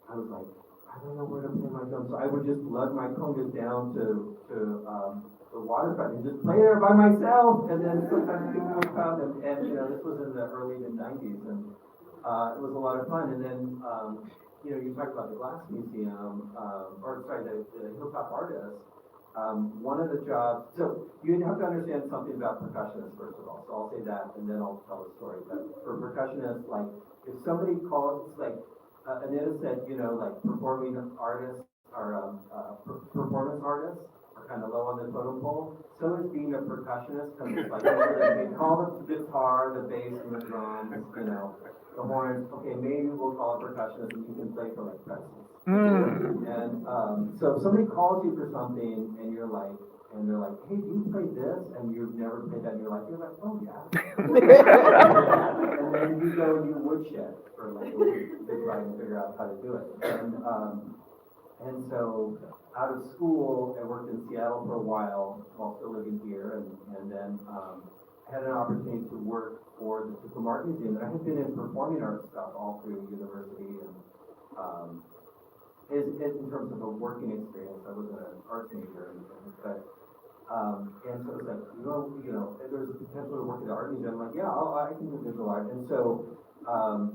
I was like, I don't know where to play my drums. So I would just lug my congas down to the waterfront and just play there by myself. And then sometimes people would come, and this was in the early mid-90s, and it was a lot of fun. And then you talked about the Glass Museum, the Hilltop Artists. One of the jobs, so you have to understand something about percussionists first of all. So I'll say that, and then I'll tell the story. But for percussionists, like if somebody calls, like Anida said, like performing artists or performance artists are kind of low on the totem pole. So is being a percussionist, because it's like they call the guitar, the bass, and the drums, the horns. Okay, maybe we'll call it percussionist, and you can play for like pretzels. And so if somebody calls you for something, and you're like, and they're like, hey, do you play this? And you've never played that, and you're like, oh yeah. And then you go and you woodshed for like a week to try and figure out how to do it. And so out of school, I worked in Seattle for a while, while still living here, and then, had an opportunity to work for the Tacoma Art Museum, and I had been in performing arts stuff all through university, and, in terms of a working experience, I wasn't an arts major, but, and so it was like, there's a potential to work at the art museum. I'm like, yeah, I can do visual art. And so,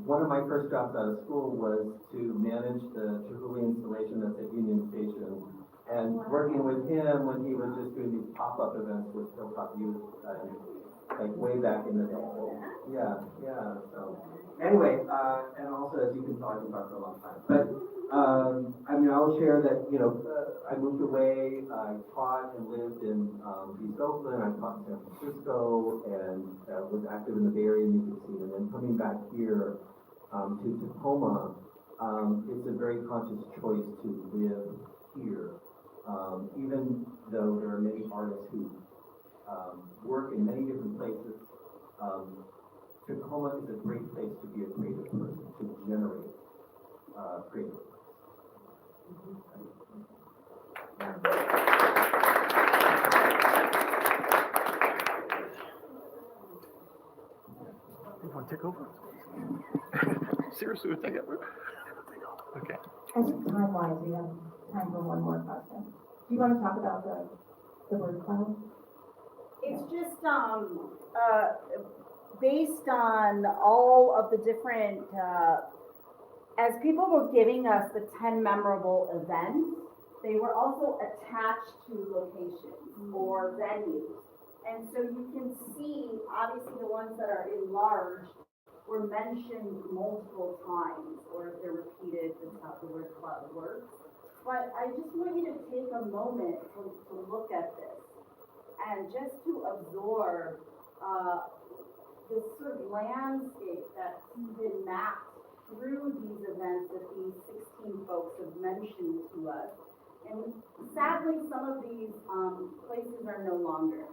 one of my first jobs out of school was to manage the Chihuly installation that's at Union Station. And working with him when he was just doing these pop-up events with Hilltop Youth, like way back in the day. Yeah, so. Anyway, and also, as you can tell, I've been talking for a long time. But, I mean, I'll share that, I moved away, I taught and lived in, East Oakland, I taught in San Francisco, and, was active in the Bay Area music scene, and then coming back here, to Tacoma, it's a very conscious choice to live here. Even though there are many artists who, work in many different places, Tacoma is a great place to be a creative person, to generate, creative works. You want to take over? Seriously, we take over? Okay. I think time-wise, we have time for one more question. Do you want to talk about the word cloud? It's just, based on all of the different, as people were giving us the 10 memorable events, they were also attached to locations or venues. And so you can see, obviously, the ones that are enlarged were mentioned multiple times, or if they're repeated, that's how the word cloud works. But I just want you to take a moment to look at this and just to absorb this sort of landscape that's been mapped through these events that these 16 folks have mentioned to us. And sadly, some of these places are no longer,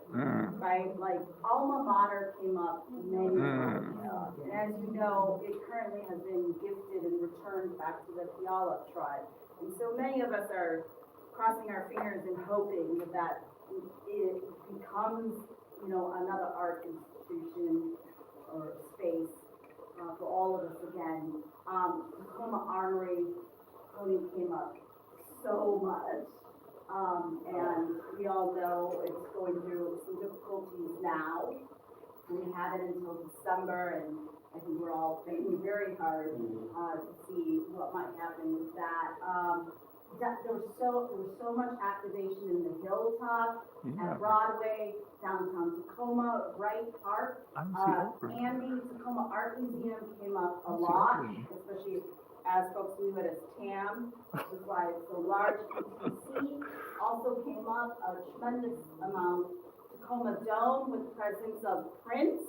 right? Like Alma Mater came up many times. And as you know, it currently has been gifted and returned back to the Puyallup tribe. And so many of us are crossing our fingers and hoping that it becomes, another art institution or space for all of us again. Tacoma Armory only came up so much, and we all know it's going through some difficulties now. We have it until December, and I think we're all thinking very hard to see what might happen with that. There was so much activation in the Hilltop, at Broadway, downtown Tacoma, Wright Park. Andy, Tacoma Art Museum came up a lot, especially as folks knew it as TAM, which is why it's so large. TC also came up a tremendous amount. Tacoma Dome with the presence of Prince,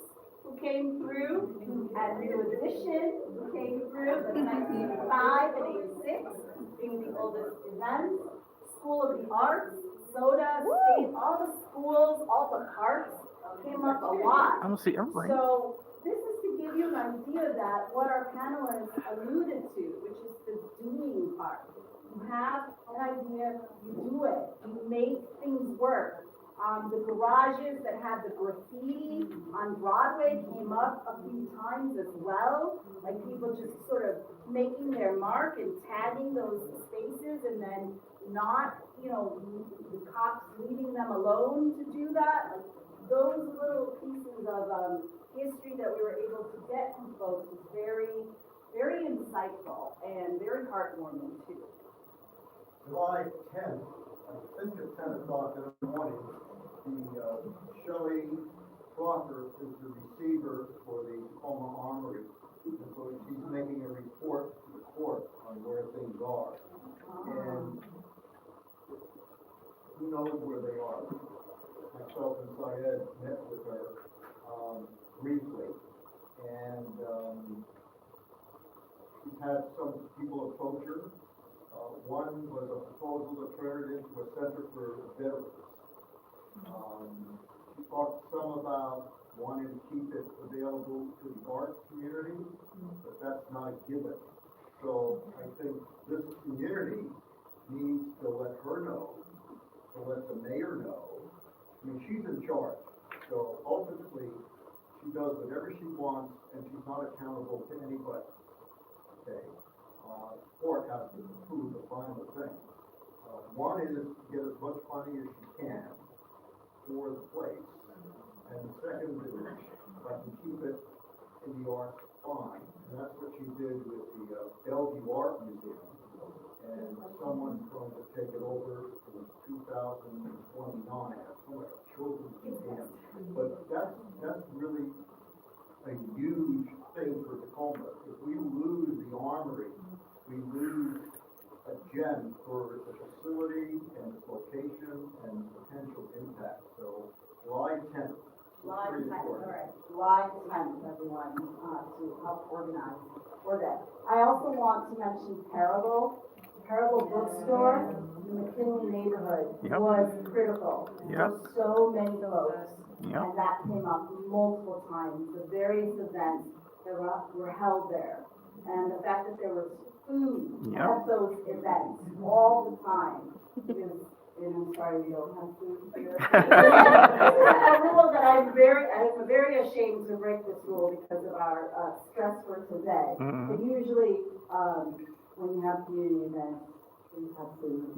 who came through, and New Edition, who came through, the 1985 and 86, being the oldest events. School of the Arts, Soda, State, all the schools, all the parks came up a lot. I don't see everything. So this is to give you an idea that what our panelists alluded to, which is the doing part. You have an idea, you do it, you make things work. The garages that had the graffiti on Broadway came up a few times as well, like people just sort of making their mark and tagging those spaces and then not, the cops leaving them alone to do that. Like those little pieces of history that we were able to get from folks was very, very insightful and very heartwarming too. July 10th, I think at 10 o'clock in the morning, Shelley Crocker is the receiver for the Tacoma Armory. And so she's making a report to the court on where things are. And who knows where they are? Myself and Syed met with her briefly. And she's had some people approach her. One was a proposal to turn it into a center for veterans. She talked some about wanting to keep it available to the art community, but that's not a given. So I think this community needs to let her know to let the mayor know. I mean, she's in charge, so ultimately, she does whatever she wants, and she's not accountable to anybody, okay? Court has to approve the final thing. One is to get as much money as she can for the place, and the second is, if I can keep it in the art, fine, and that's what she did with the Bellevue Art Museum. And someone's going to take it over in 2029, that's like a children's museum. But that's really a huge thing for Tacoma. If we lose the armory, we lose a gem for the facility and its location and potential impact. So July 10th. July 10th, all right, July 10th, everyone, to help organize for that. I also want to mention Parable Bookstore in the McKinley neighborhood Yep. was critical Yep. for so many folks. Yep. And that came up multiple times, the various events that were held there. And the fact that there was food Yep. at those events all the time is, and I'm sorry we don't have food here. A rule that I'm very ashamed to break this rule because of our stress for today. Mhm. But usually, when you have community events, we have food.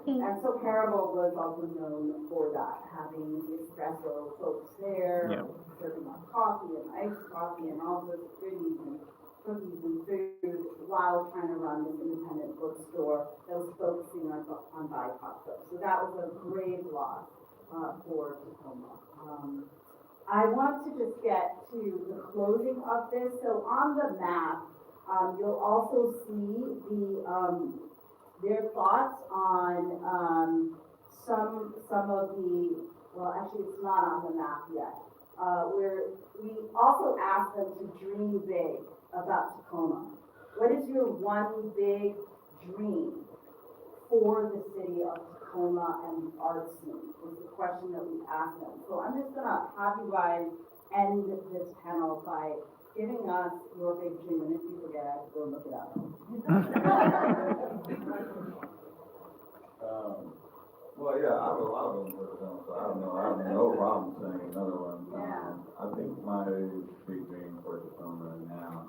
And so Parable was also known for that, having the espresso folks there, Yep. serving up coffee and iced coffee and all sorts of goodies and cookies and food while trying to run this independent bookstore that was focusing on BIPOC folks. So that was a grave loss for Tacoma. I want to just get to the closing of this. So on the map, you'll also see their thoughts on some of the, well, actually it's not on the map yet. We also asked them to dream big about Tacoma. What is your one big dream for the city of Tacoma and the art scene? Was the question that we asked them. So I'm just gonna have you guys end this panel by giving us your big dream, and if you forget, I have to go look it up. Well, yeah, I have a lot of them for them, so I don't know, I have no problem saying another one. Yeah. I think my big dream for Tacoma now,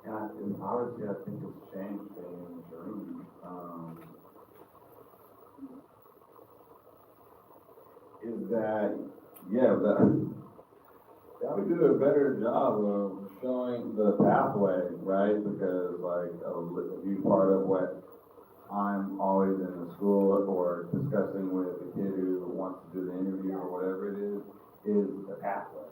and obviously I think it's changed being in the dream. Is that, yeah, that we do a better job of showing the pathway, right? Because like a huge part of what I'm always in the school or discussing with a kid who wants to do the interview or whatever it is the pathway.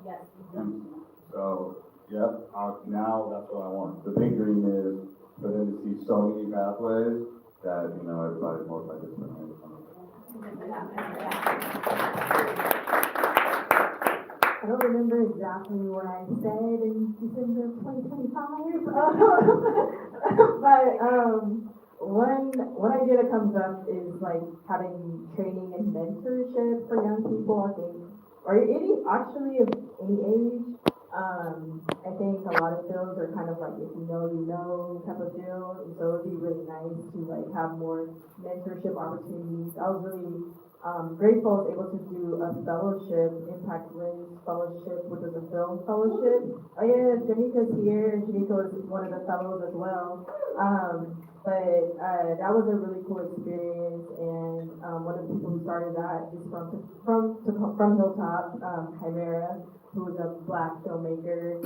Yes. And so, yep, now that's what I want. The big dream is for them to see so many pathways that, you know, everybody's multidisciplinary. I don't remember exactly what I said in December of 2025, but one idea that comes up is like having training and mentorship for young people. I think, or actually of any age. I think a lot of fields are kind of like if you know type of deal, and so it'd be really nice to like have more mentorship opportunities. I was really grateful I was able to do a fellowship, Impact Lens Fellowship, which is a film fellowship. Oh yeah, Janika's here, and Janika was one of the fellows as well. But that was a really cool experience, and one of the people who started that is from Hilltop, Chimera, who was a Black filmmaker.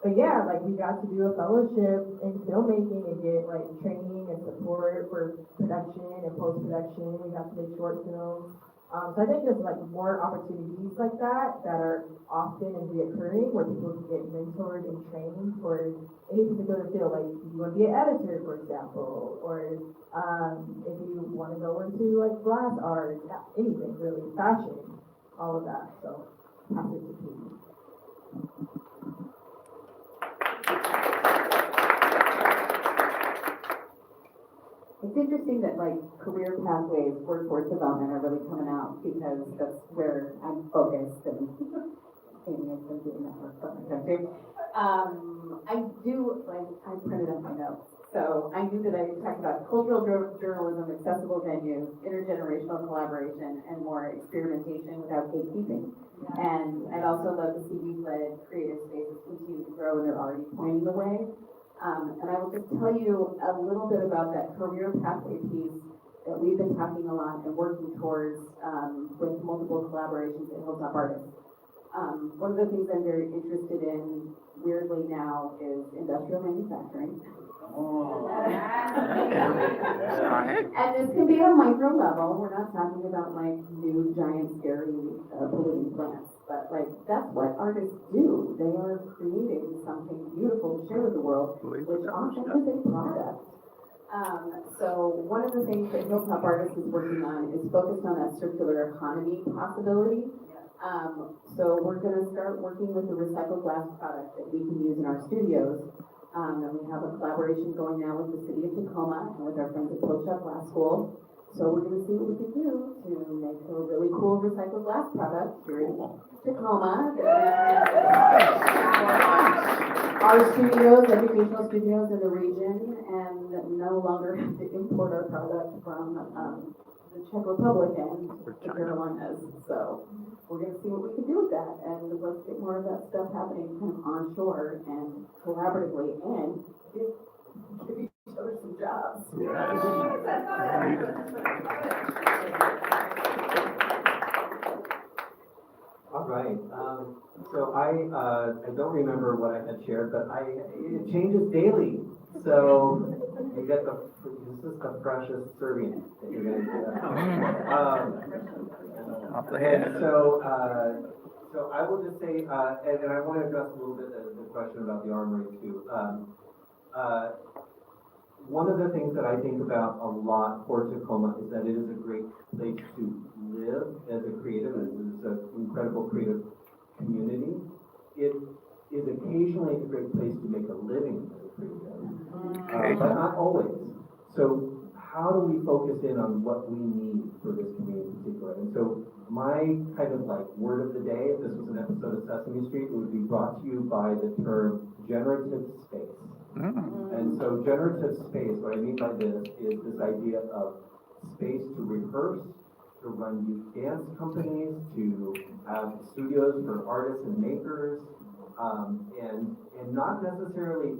But yeah, like we got to do a fellowship in filmmaking and get like training and support for production and post-production. We got to make short films. So I think there's like more opportunities like that are often and reoccurring where people can get mentored and trained for any particular field. Like if you want to be an editor, for example, or if you want to go into like glass art, anything really, fashion, all of that. So pass it to Pete. It's interesting that like career pathways, workforce development are really coming out because that's where I'm focused and Amy has been doing that work for my country. I printed up my notes. So I knew that I could talk about cultural journalism, accessible venues, intergenerational collaboration, and more experimentation without gatekeeping. And I'd also love to see youth-led creative spaces continue to grow, and they're already pointing the way. And I will just tell you a little bit about that career pathway piece that we've been talking a lot and working towards with multiple collaborations in Hilltop Artists. One of the things I'm very interested in, weirdly now, is industrial manufacturing. And this can be at a micro level. We're not talking about like new giant scary polluting plants, but like that's what artists do. They are creating something beautiful to share with the world, which often is a product. So one of the things that Hilltop Artists is working on is focused on that circular economy possibility. So we're going to start working with the recycled glass product that we can use in our studios. And we have a collaboration going now with the city of Tacoma and with our friends at Pilchuck Glass School. So we're going to see what we can do to make a really cool recycled glass product here in Tacoma. Our studios, educational studios in the region, and no longer have to import our product from the Czech Republic and the Carolinas. So we're going to see what we can do with that, and let's get more of that stuff happening kind of onshore and collaboratively, and give each other some jobs. All right, so I don't remember what I had shared, but it changes daily. So you get this is the freshest serving that you're gonna get. And so I will just say, and I want to address a little bit the question about the armory too. One of the things that I think about a lot for Tacoma is that it is a great place to live as a creative. It is an incredible creative community. It is occasionally a great place to make a living as a creative, but not always. So how do we focus in on what we need for this community in particular? And so my kind of like word of the day, if this was an episode of Sesame Street, it would be brought to you by the term generative space. And so generative space, what I mean by this is this idea of space to rehearse, to run youth dance companies, to have studios for artists and makers, and not necessarily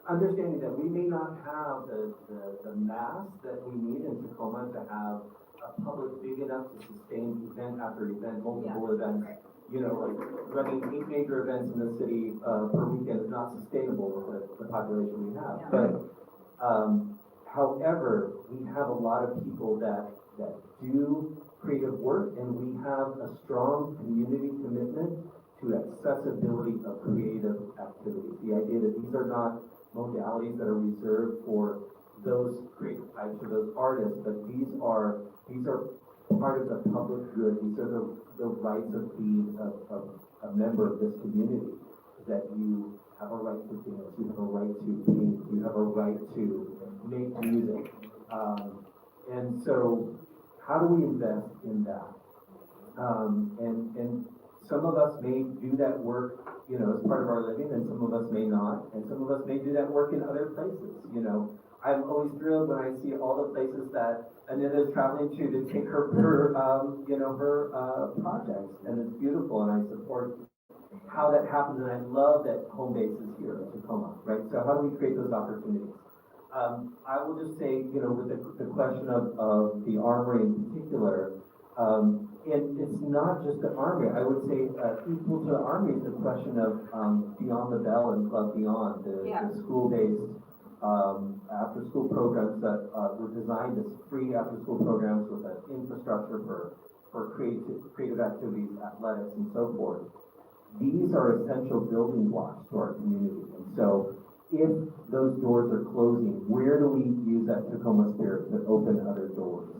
understanding that we may not have the mass that we need in Tacoma to have a public big enough to sustain event after event, multiple events. You know, like running 8 major events in the city per weekend is not sustainable with the population we have. But however, we have a lot of people that do creative work, and we have a strong community commitment to accessibility of creative activities. The idea that these are not modalities that are reserved for those creative types or those artists, but these are part of the public good. These are the rights of being a member of this community, that you have a right to dance, you have a right to paint, you have a right to make music. And so how do we invest in that? And some of us may do that work, you know, as part of our living, and some of us may not, and some of us may do that work in other places, you know. I'm always thrilled when I see all the places that Anida is traveling to take her projects, and it's beautiful, and I support how that happens, and I love that home base is here in Tacoma, right? So how do we create those opportunities? I will just say, you know, with the question of the armory in particular, it's not just the armory. I would say equal to the armory is the question of Beyond the Bell and Club Beyond, the school-based after-school programs that were designed as free after-school programs with an infrastructure for creative activities, athletics, and so forth. These are essential building blocks to our community. And so if those doors are closing, where do we use that Tacoma spirit to open other doors?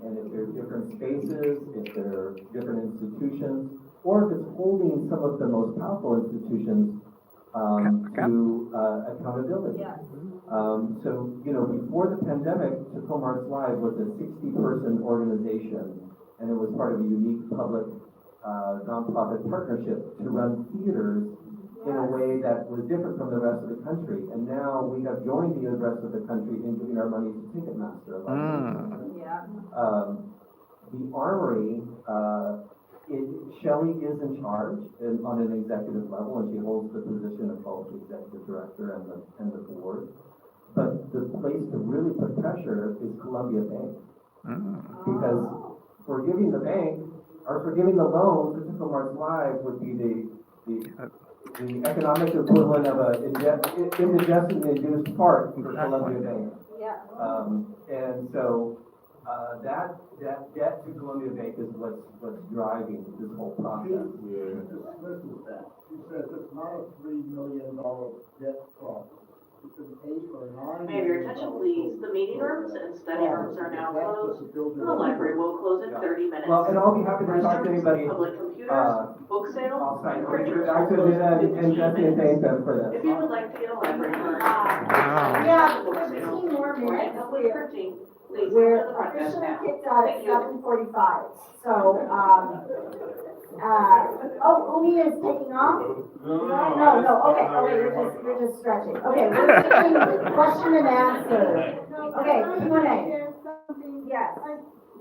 And if there are different spaces, if there are different institutions, or if it's holding some of the most powerful institutions to accountability. So, you know, before the pandemic, Tacoma Arts Live was a 60-person organization, and it was part of a unique public nonprofit partnership to run theaters in a way that was different from the rest of the country. And now we have joined the rest of the country in giving our money to Ticketmaster. Yeah. The Armory, Shelley is in charge on an executive level, and she holds the position of both the executive director and the board. But the place to really put pressure is Columbia Bank. Because forgiving the bank, or forgiving the loan to Tacoma Arts Live would be the economic equivalent of a indigestion-induced part for Columbia Bank. Yeah. And so, that debt to Columbia Bank is what's driving this whole process. She dismisses that. She says it's not a $3 million debt problem. It's an $8 or $9 million. May I have your attention, please? The meeting rooms and study rooms are now closed. The library will close in 30 minutes. Well, and I'll be happy to talk to anybody, Public computers, book sales, offsite, and or printers I will could close in and 15 Jesse and thank minutes. them for this. If you would like to get a library card, We have book 15 sales, more or any minutes. public printing, please come to We're the front desk officially now. kicked out at Thank you. 7:45, so, Leah is taking off? No, okay, you're just stretching. Okay, we're taking question and answer. Okay, Q&A. Yes.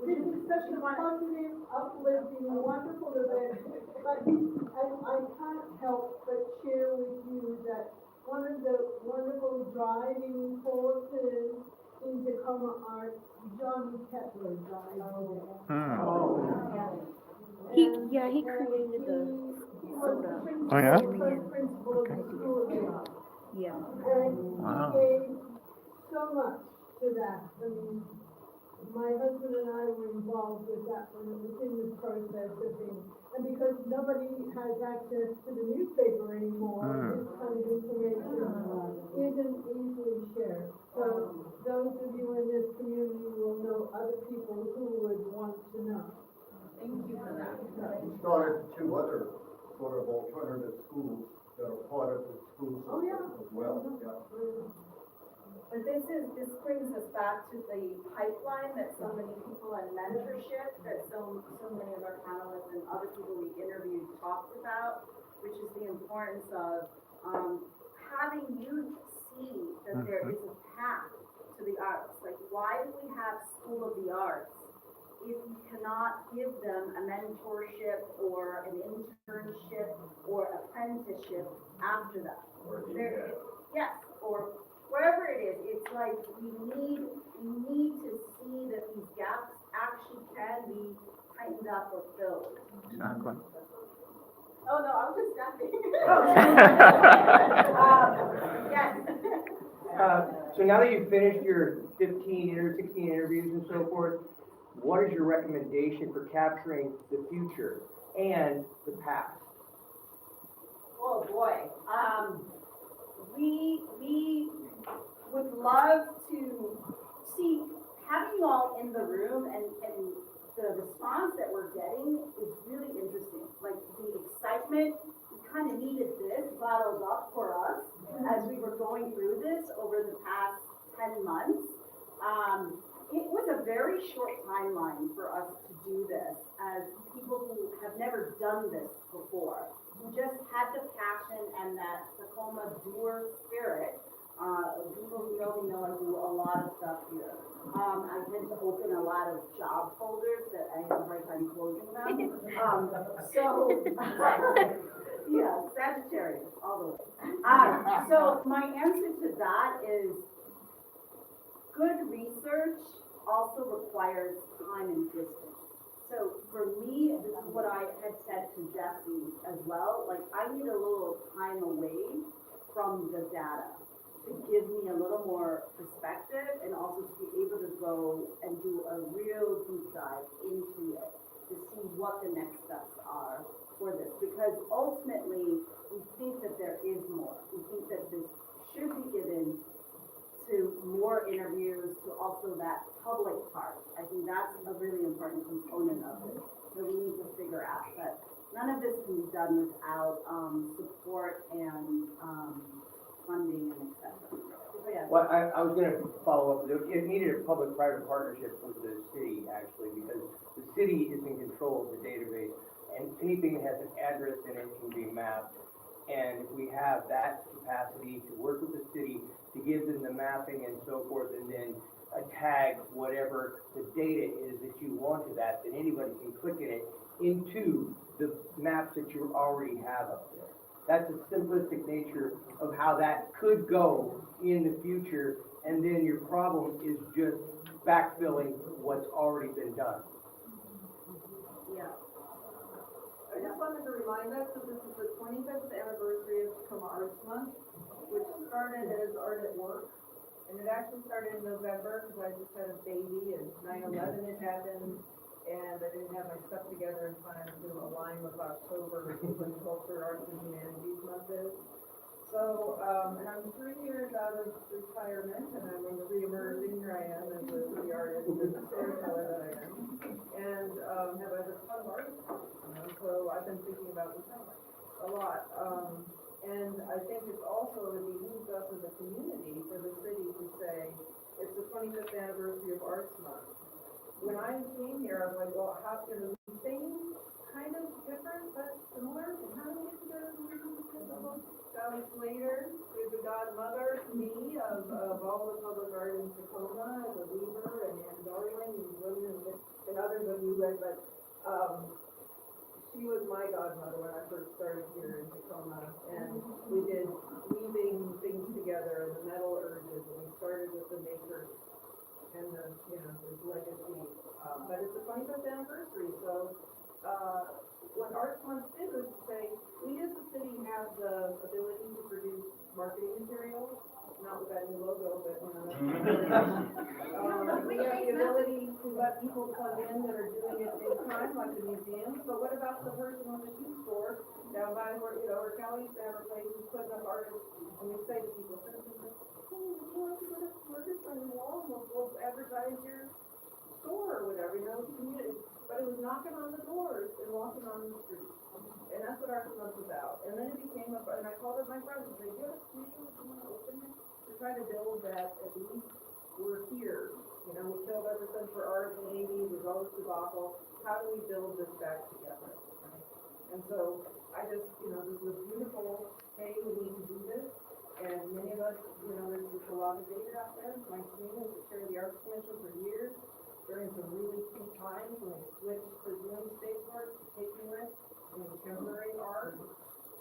This is such a positive, uplifting, wonderful event, but I can't help but share with you that one of the wonderful driving forces in Tacoma Arts, John Kettler drives there. He created the He was the principal, Oh, yeah? first principal of the school there. yeah. And Wow. he gave so much to that. I mean, my husband and I were involved with that when it was in the process of being, and because nobody has access to the newspaper anymore, this kind of information isn't easily shared. So those of you in this community will know other people who would want to know. Thank you for that. We started 2 other sort of alternative schools that are part of the school Oh, yeah. system as well. Yeah. But this brings us back to the pipeline that so many people in mentorship, that so many of our panelists and other people we interviewed talked about, which is the importance of, having youth see that there is a path to the arts. Like, why do we have School of the Arts if you cannot give them a mentorship or an internship or apprenticeship after that? Yes, or wherever it is, it's like we need to see that these gaps actually can be tightened up or filled. Exactly. Oh, no, I was just Yes. So now that you've finished your 16 interviews and so forth, what is your recommendation for capturing the future and the past? Oh, boy. We would love to see, having you all in the room and the response that we're getting is really interesting. Like, the excitement, we kind of needed this bottled up for us as we were going through this over the past 10 months. It was a very short timeline for us to do this as people who have never done this before, who just had the passion and that Tacoma doer spirit. People who know I do a lot of stuff here. I tend to open a lot of job folders that I have a hard time closing them. Yeah, Sagittarius, all the way. So my answer to that is good research also requires time and distance. So for me, this is what I had said to Jesi as well. Like, I need a little time away from the data to give me a little more perspective and also to be able to go and do a real deep dive into it to see what the next steps are for this. Because ultimately, we think that there is more. We think that this should be given to more interviews, to also that public part. I think that's a really important component of it that we need to figure out. But none of this can be done without support and funding and et cetera. So, yeah. Well, I was gonna follow up, it needed a public-private partnership with the city, actually, because the city is in control of the database, and anything that has an address in it can be mapped. And if we have that capacity to work with the city, to give them the mapping and so forth, and then tag whatever the data is that you want to that, then anybody can click in it into the maps that you already have up there. That's the simplistic nature of how that could go in the future, and then your problem is just backfilling what's already been done. Yeah. I just wanted to remind us that this is the 25th anniversary of Tacoma Arts Month, which started as Art at Work. And it actually started in November because I just had a baby and 9/11 had happened. And I didn't have my stuff together in time to align with October, when Culture, Arts, and Humanities Month is. So, and I'm 3 years out of retirement, and I'm reemerging. Here I am as the artist, and the storyteller that I am, and have other fun art. So I've been thinking about this a lot. And I think it's also it behooves us as a community for the city to say it's the 25th anniversary of Arts Month. When I came here, I was like, well, how can we sing kind of different but similar? And how do we get together? Sally Slater is the godmother to me of all the public art in Tacoma, the Weaver and Ann Darling and women and others of you read, but she was my godmother when I first started here in Tacoma, and we did weaving things together and the metal urges, and we started with the makers and the, this legacy, but it's the 25th anniversary, so, what Arts Month did was to say, we as the city have the ability to produce marketing materials, not with that new logo, but, we have the ability to let people plug in that are doing it big time, like the museums, but what about the person with the shoe store down by where, where Kelly used to have her place, who's putting up artists, and we say to people, hey, would you like to put up artists on the wall, and we'll advertise your store or whatever, community, but it was knocking on the doors and walking on the streets. And that's what Arts Month was about. And then it became and I called up my friends and said, you have a studio, you want to open it? To try to build that, at least we're here. We killed everything for art in the 80s, there's all this debacle. How do we build this back together? Right? And so I just, this is a beautiful, hey, we need to do this. And many of us, there's just a lot of data out there. My team was the chair of the Arts Commission for years, during some really key times when they switched to doing stage work, to taking risks in contemporary art,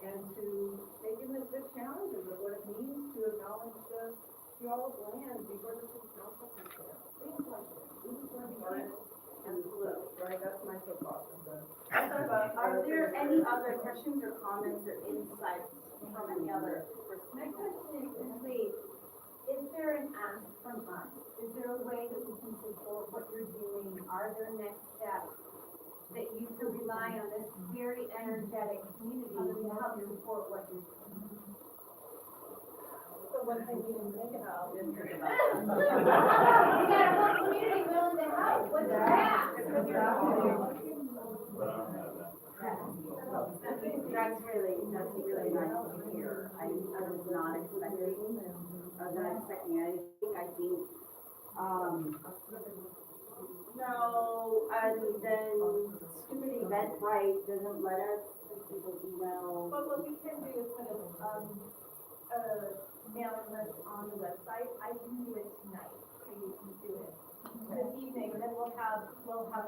and to taking the challenges of what it means to acknowledge the geological land before the city council can say it. Things like this. We just want to be artists and live, right? That's my soapbox. Are there any other questions or comments or insights from any other person? My question is simply, is there an ask from us? Is there a way that we can support what you're doing? Are there next steps that you could rely on this very energetic community to help support what you're doing? So one thing we didn't think about is We got a whole community willing to help. What's the ask? That's really nice to hear. I was not expecting anything. I think, no, and then stupid Eventbrite doesn't let us, people email. But what we can do is put a mailing list on the website. I can do it tonight, so you can do it this evening, and then we'll have a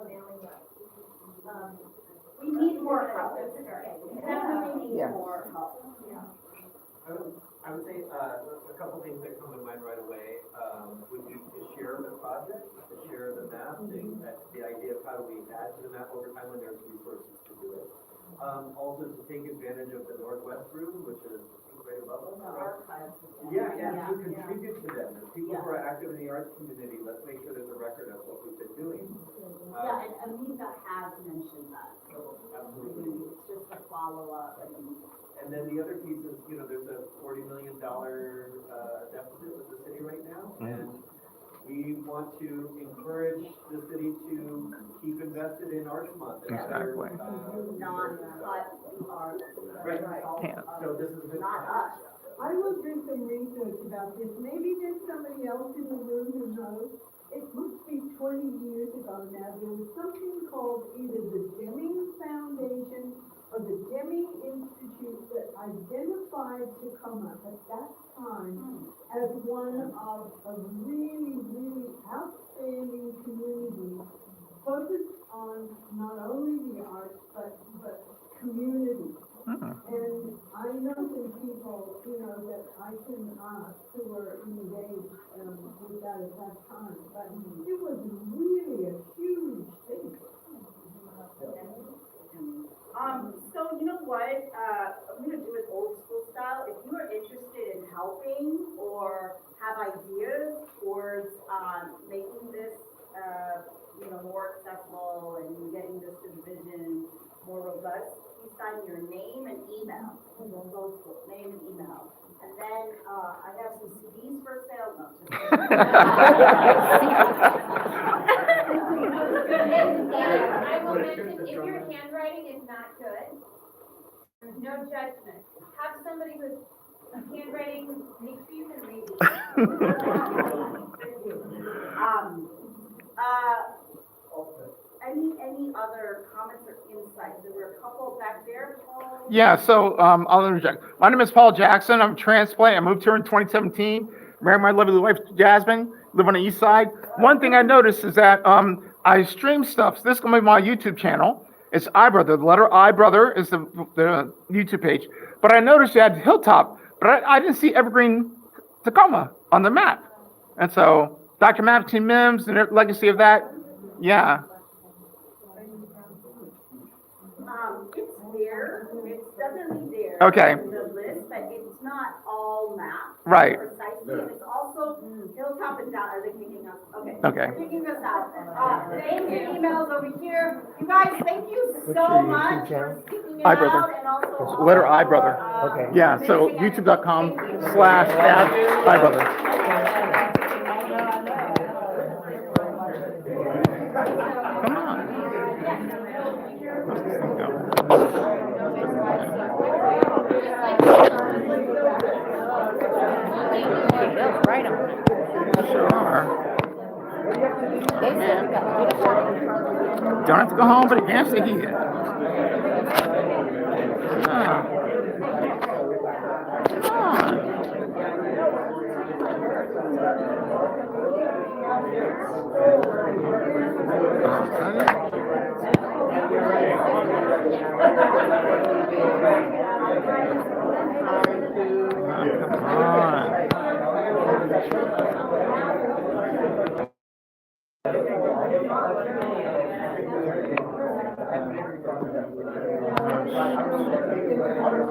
mailing list. We need more help. Definitely need more help. Yeah. I would say, a couple things that come to mind right away, would be to share the project, to share the map, the idea of how do we add to the map over time when there's resources to do it. Also to take advantage of the Northwest Room, which is right above us. Archives. Yeah, and to contribute to them, as people who are active in the arts community, let's make sure there's a record of what we've been doing. Yeah, and Anida has mentioned that, so Absolutely. it's just a follow-up. And then the other piece is, there's a $40 million deficit with the city right now, and we want to encourage the city to keep invested in Arts Month. Exactly. Non-cut art. Right. Can't. So this is a good Not time. us. I will do some research about this. Maybe there's somebody else in the room who knows. It must be 20 years ago now. There was something called either the Deming Foundation of the Demi Institute that identified Tacoma at that time as one of a really, really outstanding community focused on not only the arts, but community. And I know some people, that I can ask who were engaged with that at that time, but it was really a huge thing. So you know what, I'm gonna do it old school style. If you are interested in helping or have ideas towards, making this, more accessible and getting this division more robust, please sign your name and email. Old school, name and email. And then, I have some CDs for sale, no, just And I will mention, if your handwriting is not good, there's no judgment. Have somebody whose handwriting, make sure you can read any other comments or insights? There were a couple back there, Paul. Yeah, so I'll interject. My name is Paul Jackson. I'm a transplant. I moved here in 2017. Married my lovely wife, Jasmine. Live on the east side. One thing I noticed is that I stream stuff. This is going to be my YouTube channel. It's iBrother. The letter iBrother is the YouTube page. But I noticed you had Hilltop, but I didn't see Evergreen Tacoma on the map. And so Dr. Madison Mims and the legacy of that, yeah. It's there, it's definitely there. Okay. In the list, but it's not all mapped. Right. Precisely, and it's also Hilltop and down, are they kicking us? Okay. Okay. They're kicking us out. Names and emails over here. You guys, thank you so much for speaking it out and also. Letter iBrother. Okay. Yeah, so youtube.com/iBrother. Come on. Right on. Sure are. Don't have to go home, but you can stay here. Ah. Come on. Come on.